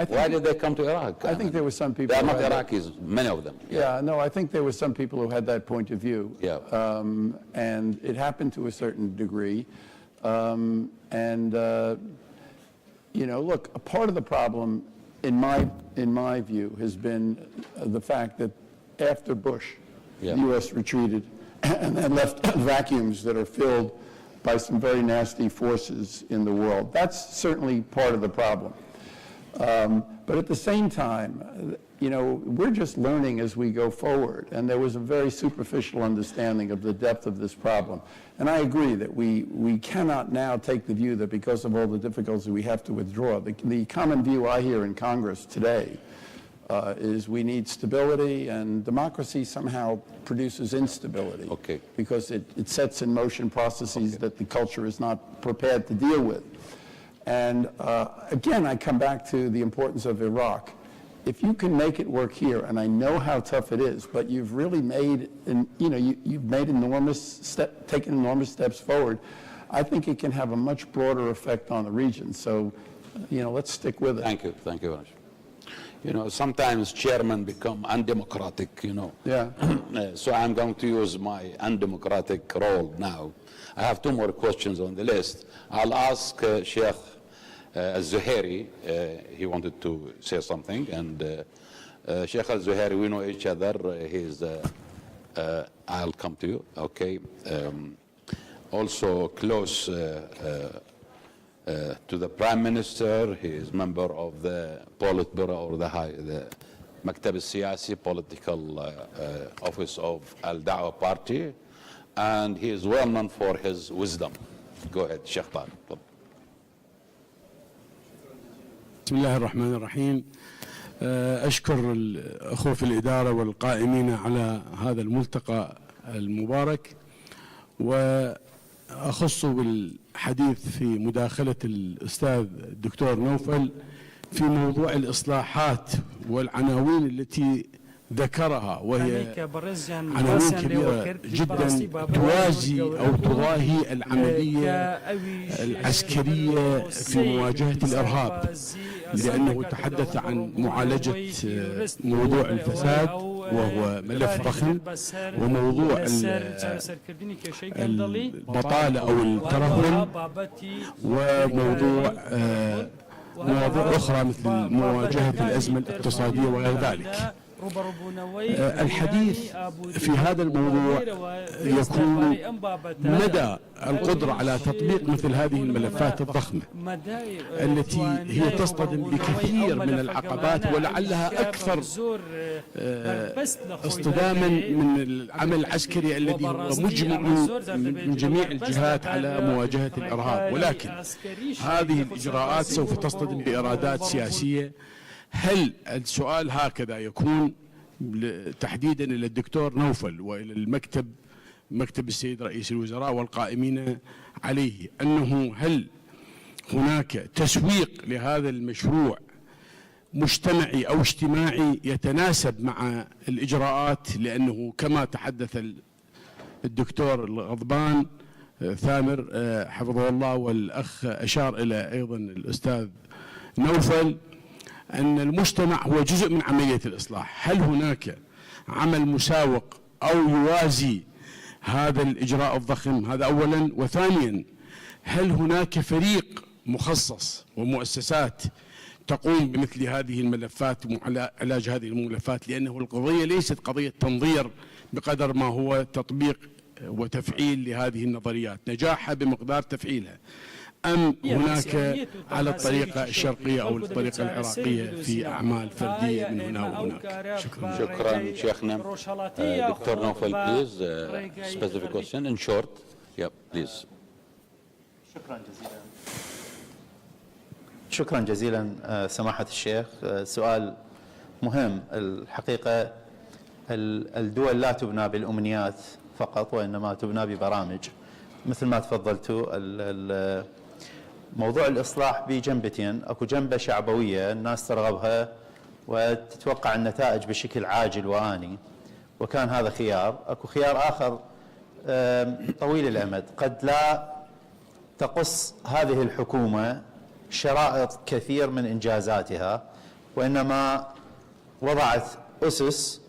Why did they come to Iraq? I think there were some people... They're not Iraqis, many of them. Yeah, no, I think there were some people who had that point of view. Yeah. And it happened to a certain degree. Look, a part of the problem, in my view, has been the fact that after Bush, the U.S. retreated and then left vacuums that are filled by some very nasty forces in the world. That's certainly part of the problem. But at the same time, we're just learning as we go forward, and there was a very superficial understanding of the depth of this problem. And I agree that we cannot now take the view that because of all the difficulties we have to withdraw. The common view I hear in Congress today is we need stability, and democracy somehow produces instability. Okay. Because it sets in motion processes that the culture is not prepared to deal with. And again, I come back to the importance of Iraq. If you can make it work here, and I know how tough it is, but you've really made, you've made taken enormous steps forward, I think it can have a much broader effect on the region. So, let's stick with it. Thank you very much. Sometimes chairmen become undemocratic, Yeah. So I'm going to use my undemocratic role now. I have two more questions on the list. I'll ask Sheikh Al-Zuhairi, he wanted to say something, and Sheikh Al-Zuhairi, we know each other. I'll come to you, okay? Also close to the Prime Minister. He is member of the Politburo, or the Maktab al-Siyasi, political office of Al-Da'wa party, and he is well known for his wisdom. Go ahead, Sheikh Tal. بسم الله الرحمن الرحيم. أشكر الأخوة في الإدارة والقائمين على هذا الملتقى المبارك، وأخص بالحديث في مداخلة الأستاذ الدكتور نوفل في موضوع الإصلاحات والعناوين التي ذكرها، وهي عناوين كبيرة جدا توازي أو تضاهي العملية العسكرية في مواجهة الإرهاب، لأنه تحدث عن معالجة موضوع الفساد وهو ملف ضخم، وموضوع البطالة أو الترهل، وموضوع مواضيع أخرى مثل مواجهة الأزمة الاقتصادية وغير ذلك. الحديث في هذا الموضوع يكون مدى القدرة على تطبيق مثل هذه الملفات الضخمة التي هي تصطدم بكثير من العقبات، ولعلها أكثر اصطداما من العمل العسكري الذي هو مجمع من جميع الجهات على مواجهة الإرهاب، ولكن هذه الإجراءات سوف تصطدم بإرادات سياسية. هل السؤال هكذا يكون تحديدا إلى الدكتور نوفل وإلى مكتب السيد رئيس الوزراء والقائمين عليه، أنه هل هناك تسويق لهذا المشروع مجتمعي أو اجتماعي يتناسب مع الإجراءات؟ لأنه كما تحدث الدكتور الغضبان ثامر حفظه الله، والأخ أشار إلى أيضا الأستاذ نوفل، أن المجتمع هو جزء من عملية الإصلاح. هل هناك عمل مساوق أو يوازي هذا الإجراء الضخم؟ هذا أولا. وثانيا، هل هناك فريق مخصص ومؤسسات تقوم بمثل هذه الملفات وعلاج هذه الملفات؟ لأنه القضية ليست قضية تنظير بقدر ما هو تطبيق وتفعيل لهذه النظريات، نجاحها بمقدار تفعيلها. أم هناك على الطريقة الشرقية أو الطريقة العراقية في أعمال فردية من هنا وهناك؟ شكرا شيخنا. دكتور نوفل please, specific question in short. Yeah, please. شكرا جزيلا سماحة الشيخ. سؤال مهم. الحقيقة الدول لا تبنى بالأمنيات فقط، وإنما تبنى ببرامج مثل ما تفضلتوا. موضوع الإصلاح بجنبتين، أكو جنبة شعبوية الناس ترغبها وتتوقع النتائج بشكل عاجل وآني، وكان هذا خيار. أكو خيار آخر طويل الأمد، قد لا تقص هذه الحكومة شرائط كثير من إنجازاتها، وإنما وضعت أسس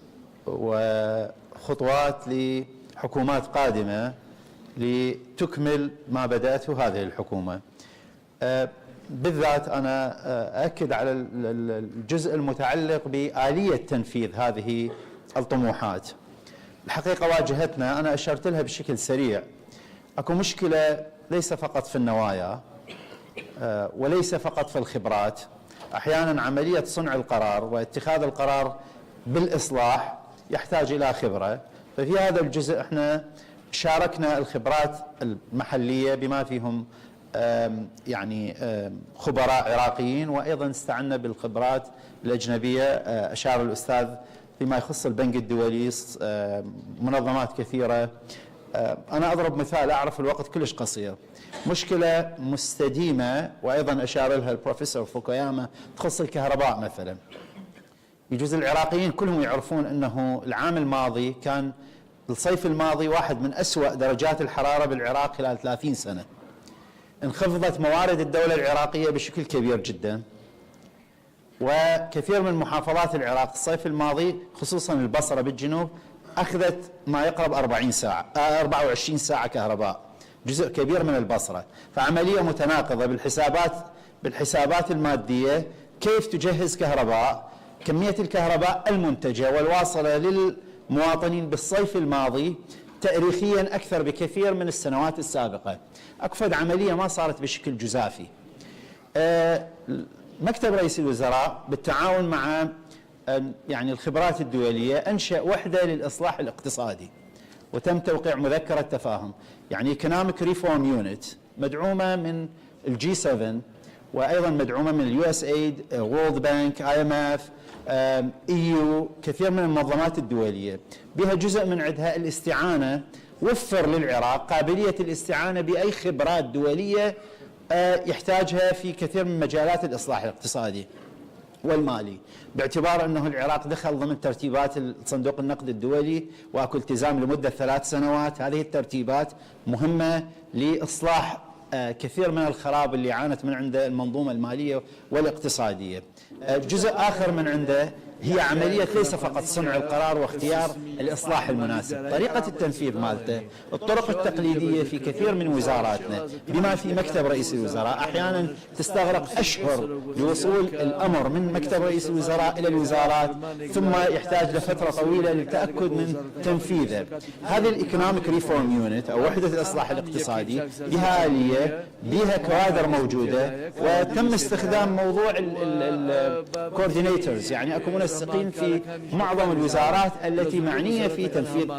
وخطوات لحكومات قادمة لتكمل ما بدأته هذه الحكومة. بالذات أنا أأكد على الجزء المتعلق بآلية تنفيذ هذه الطموحات. الحقيقة واجهتنا، أنا أشرت لها بشكل سريع، أكو مشكلة ليس فقط في النوايا وليس فقط في الخبرات. أحيانا عملية صنع القرار واتخاذ القرار بالإصلاح يحتاج إلى خبرة، ففي هذا الجزء احنا شاركنا الخبرات المحلية بما فيهم يعني خبراء عراقيين، وأيضا استعنا بالخبرات الأجنبية. أشار الأستاذ فيما يخص البنك الدولي، منظمات كثيرة. أنا أضرب مثال، أعرف الوقت كلش قصير، مشكلة مستديمة وأيضا أشار لها البروفيسور فوكوياما تخص الكهرباء مثلا. يجوز العراقيين كلهم يعرفون أنه العام الماضي كان الصيف الماضي واحد من أسوأ درجات الحرارة بالعراق خلال 30 سنة. انخفضت موارد الدولة العراقية بشكل كبير جدا، وكثير من محافظات العراق الصيف الماضي خصوصا البصرة بالجنوب أخذت ما يقرب 24 ساعة كهرباء، جزء كبير من البصرة. فعملية متناقضة بالحسابات بالحسابات المادية كيف تجهز كهرباء كمية الكهرباء المنتجة والواصلة للمواطنين بالصيف الماضي تاريخيا أكثر بكثير من السنوات السابقة. أكفد عملية ما صارت بشكل جزافي. مكتب رئيس الوزراء بالتعاون مع يعني الخبرات الدولية أنشأ وحدة للإصلاح الاقتصادي وتم توقيع مذكرة تفاهم، يعني Economic Reform Unit مدعومة من الجي 7 وأيضا مدعومة من اليو اس ايد، وورلد بانك، IMF، EU، كثير من المنظمات الدولية. بها جزء من عندها الاستعانة، وفر للعراق قابلية الاستعانة بأي خبرات دولية يحتاجها في كثير من مجالات الإصلاح الاقتصادي والمالي، باعتبار أنه العراق دخل ضمن ترتيبات صندوق النقد الدولي وأكو التزام لمدة 3 سنوات. هذه الترتيبات مهمة لإصلاح كثير من الخراب اللي عانت من عنده المنظومة المالية والاقتصادية. جزء آخر من عنده هي عملية ليس فقط صنع القرار واختيار الإصلاح المناسب، طريقة التنفيذ مالته، الطرق التقليدية في كثير من وزاراتنا بما في مكتب رئيس الوزراء أحيانا تستغرق أشهر لوصول الأمر من مكتب رئيس الوزراء إلى الوزارات، ثم يحتاج لفترة طويلة للتأكد من تنفيذه. هذه الإيكونوميك ريفورم يونت أو وحدة الإصلاح الاقتصادي بها آلية، بها كوادر موجودة، وتم استخدام موضوع الكوردينيتورز، يعني أكو منسقين في معظم الوزارات التي معنية في تنفيذ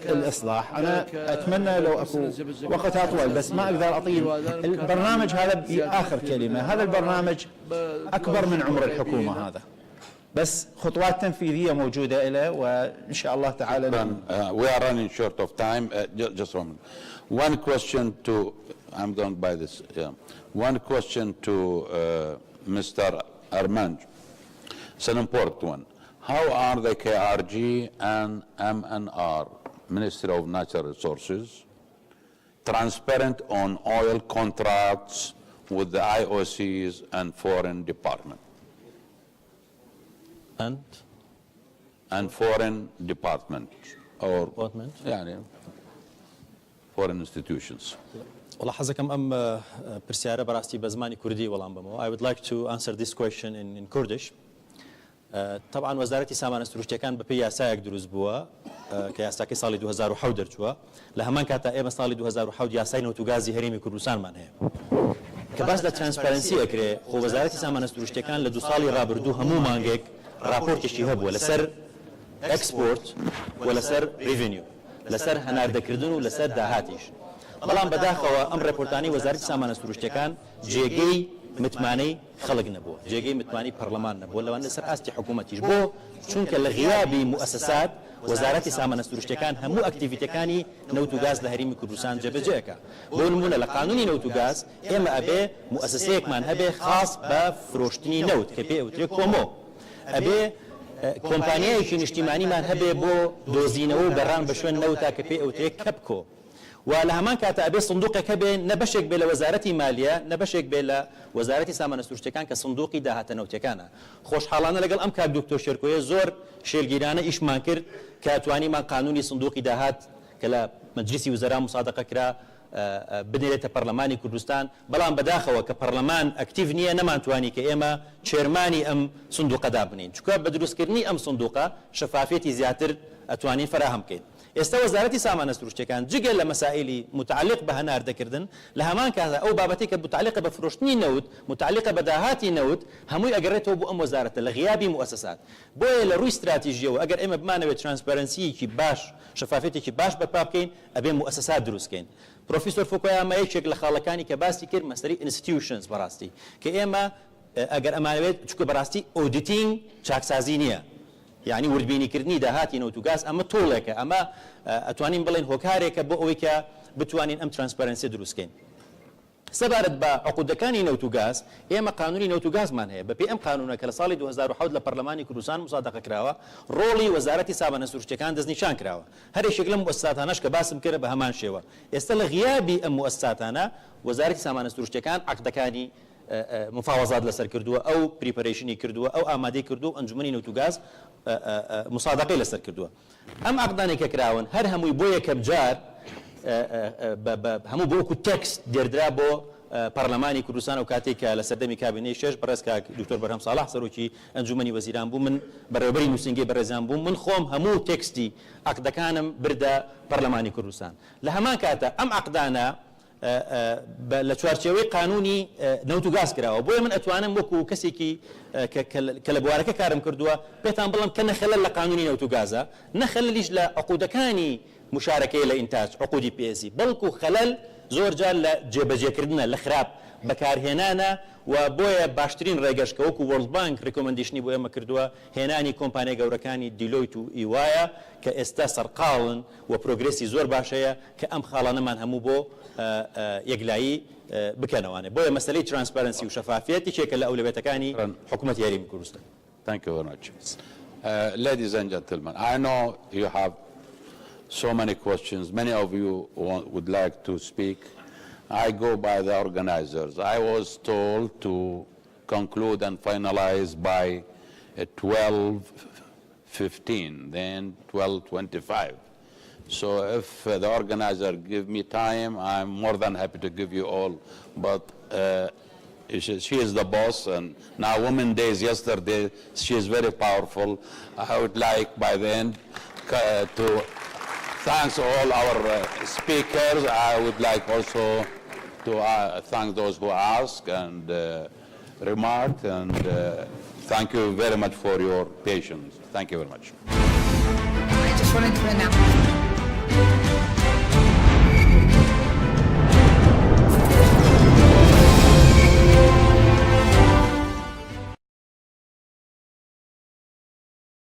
الإصلاح. أنا أتمنى لو أكو وقت أطول بس ما أقدر أطيل البرنامج هذا بآخر كلمة. هذا البرنامج أكبر من عمر الحكومة هذا، بس خطوات تنفيذية موجودة له وإن شاء الله تعالى. We are running short of time. Just one minute. One question to, I'm going by this. One question to Mr. Armanj. It's an important one. How are the KRG and MNR, Ministry of Natural Resources, transparent on oil contracts with the IOCs and foreign department? And foreign department or يعني foreign institutions. والله حزكم أم برسيارة براستي بزماني كردي والله بمو. I would like to answer this question in Kurdish. طبعا وزارتي سامان سروشتي كان ببي ياسايك دروز بوا كياساكي صالي 2007 درجوا لهمان كاتا ايما صالي 2007 ياساي نوتوغازي هريمي كردستان مان هي كباس دا ترانسبيرنسي اكري خو وزارتي سامان سروشتي كان لدو صالي رابردو همو مانجيك رابورت شي هب ولا سر اكسبورت ولا سر ريفينيو لسر هناردكردن ولا سر داهاتيش بلان بداخوا ام ريبورتاني وزارتي سامان سروشتي كان جيجي متماني خلق نبوه جيجي متماني برلمان نبوه لو أن سر أستي حكومتيش بو چونك لغيابي مؤسسات وزارتي سامن سروشتي كان همو اكتيفيتي كاني نوتو غاز لهريمي كردستان جبجيكا بو نمونه لقانوني نوتو غاز اما ابي مؤسسيك مان هبه خاص بفروشتني نوت كبي او تريك كومو ابي كومبانياي كي اجتماعي مان هبه بو دوزينو بران بشون نوتا كبي او تريك كبكو ولهمان كاتا ابي صندوق كبين نبشك بلا وزارتي ماليه نبشك بلا وزارتي سامن سروشتكان كصندوقي داهات نوتكانا خوش حالانه لقل ام كا دكتور شركويه زور شيرگيرانه ايش مانكر كاتواني ما قانوني صندوقي داهات كلا مجلس وزراء مصادقه كرا بنيته برلماني كردستان بلان بداخه كبرلمان اكتيف نيه نمان تواني كايما تشيرماني ام صندوق دابنين شكو بدروس كرني ام صندوقه شفافيتي زياتر اتواني فراهم كين استوى وزارتي سامان سروشتي كان جيجل لمسائل متعلق بها نار ذكردن لهمان كذا او بابتيك متعلقه بفروشتني نوت متعلقه بداهاتي نوت هموي اجرته بو ام وزاره لغياب مؤسسات بو لروي استراتيجيه واجر اما بمعنى ترانسبيرنسي كي باش شفافيتي كي باش بباب كين ابي مؤسسات دروس كين بروفيسور فوكوياما يشك لخالكاني كباسي كير مسري انستتيوشنز براستي كاما اجر امانويت تشكو براستي اوديتينج تشاكسازينيا يعني وردبيني كردني داهاتي نوتوغاز اما طولك اما اتوانين بلين هوكاريك بويكا بتوانين ام ترانسبيرنسي دروسكين سبارد با عقودكاني نوتوغاز اما قانوني نوتوغاز مان هي بي ام قانونا كلا صالي 2007 لبرلماني كردستان مصادقه كراوا رولي وزارتي سابنا سورشتكان دز نشان كراوا هر شكل مؤسساتاناش كباسم كره بهمان شيوا استل غيابي ام مؤسساتانا وزارتي سابنا سورشتكان عقدكاني مفاوضات لسر كردوه او بريباريشني كردوه او امادي كردوه انجمني نوتوغاز مصادقه لسر كردوه ام عقداني كراون هر هموي بويا كبجار همو بوكو تكست ديردرا بو پەرلەمانی کوردستان و کاتێک کە لە سەردەمی کابینەی 6 بەڕێز کاک دکتۆر بەرهەم ساڵح سەرۆکی ئەنجومەنی وەزیران بوو، من بەڕێوەبەری نووسنگی بەڕێزان بووم، من خۆم هەموو تێکستی عەقدەکانم بردە پەرلەمانی کوردستان. لە هەمان کاتە ئەم عەقدانە لە چوارچێوەی قانونی نەوت و گاز کراوە، بۆیە من ئەتوانم وەکو کەسێکی کە لە بوارەکە کارم کردووە پێتان بڵم کە نەخەلەل لە قانونی نەوت و گازە، نەخەلەلیش لە عقودەکانی مشارەکەی لە ئینتاج عقودی پێسی، بەڵکو خەلەل زۆر جار لە جێبەجێکردنە لە خراپ بەکارهێنانە و بۆیە باشترین ڕێگەشکە وەکو وەرلد بانک ڕێکۆمەندیشنی بۆ ئێمە کردووە هێنانی کۆمپانیای گەورەکانی دیلۆیت و ئیوایە کە ئێستا سەرقاڵن و پرۆگرێسی زۆر باشەیە کە ئەم خاڵانەمان هەموو بۆ یەکلایی بکەنەوانێ. بۆیە مەسلەی ترانسپەرەنسی و شەفافیەتی چێکە لە ئەولوێتەکانی حکوومەت یاریمی کوردستان. Thank you very much. Ladies and gentlemen, I know you have so many questions. Many of you would like to speak. I go by the organizers. I was told to conclude and finalize by 12:15, then 12:25. So if the organizer give me time, I'm more than happy to give you all. But she is the boss, and now Women's Day is yesterday. She is very powerful. I would like by the end to thank all our speakers. I would like also to thank those who asked and remarked, and thank you very much for your patience. Thank you very much. I just wanted to announce.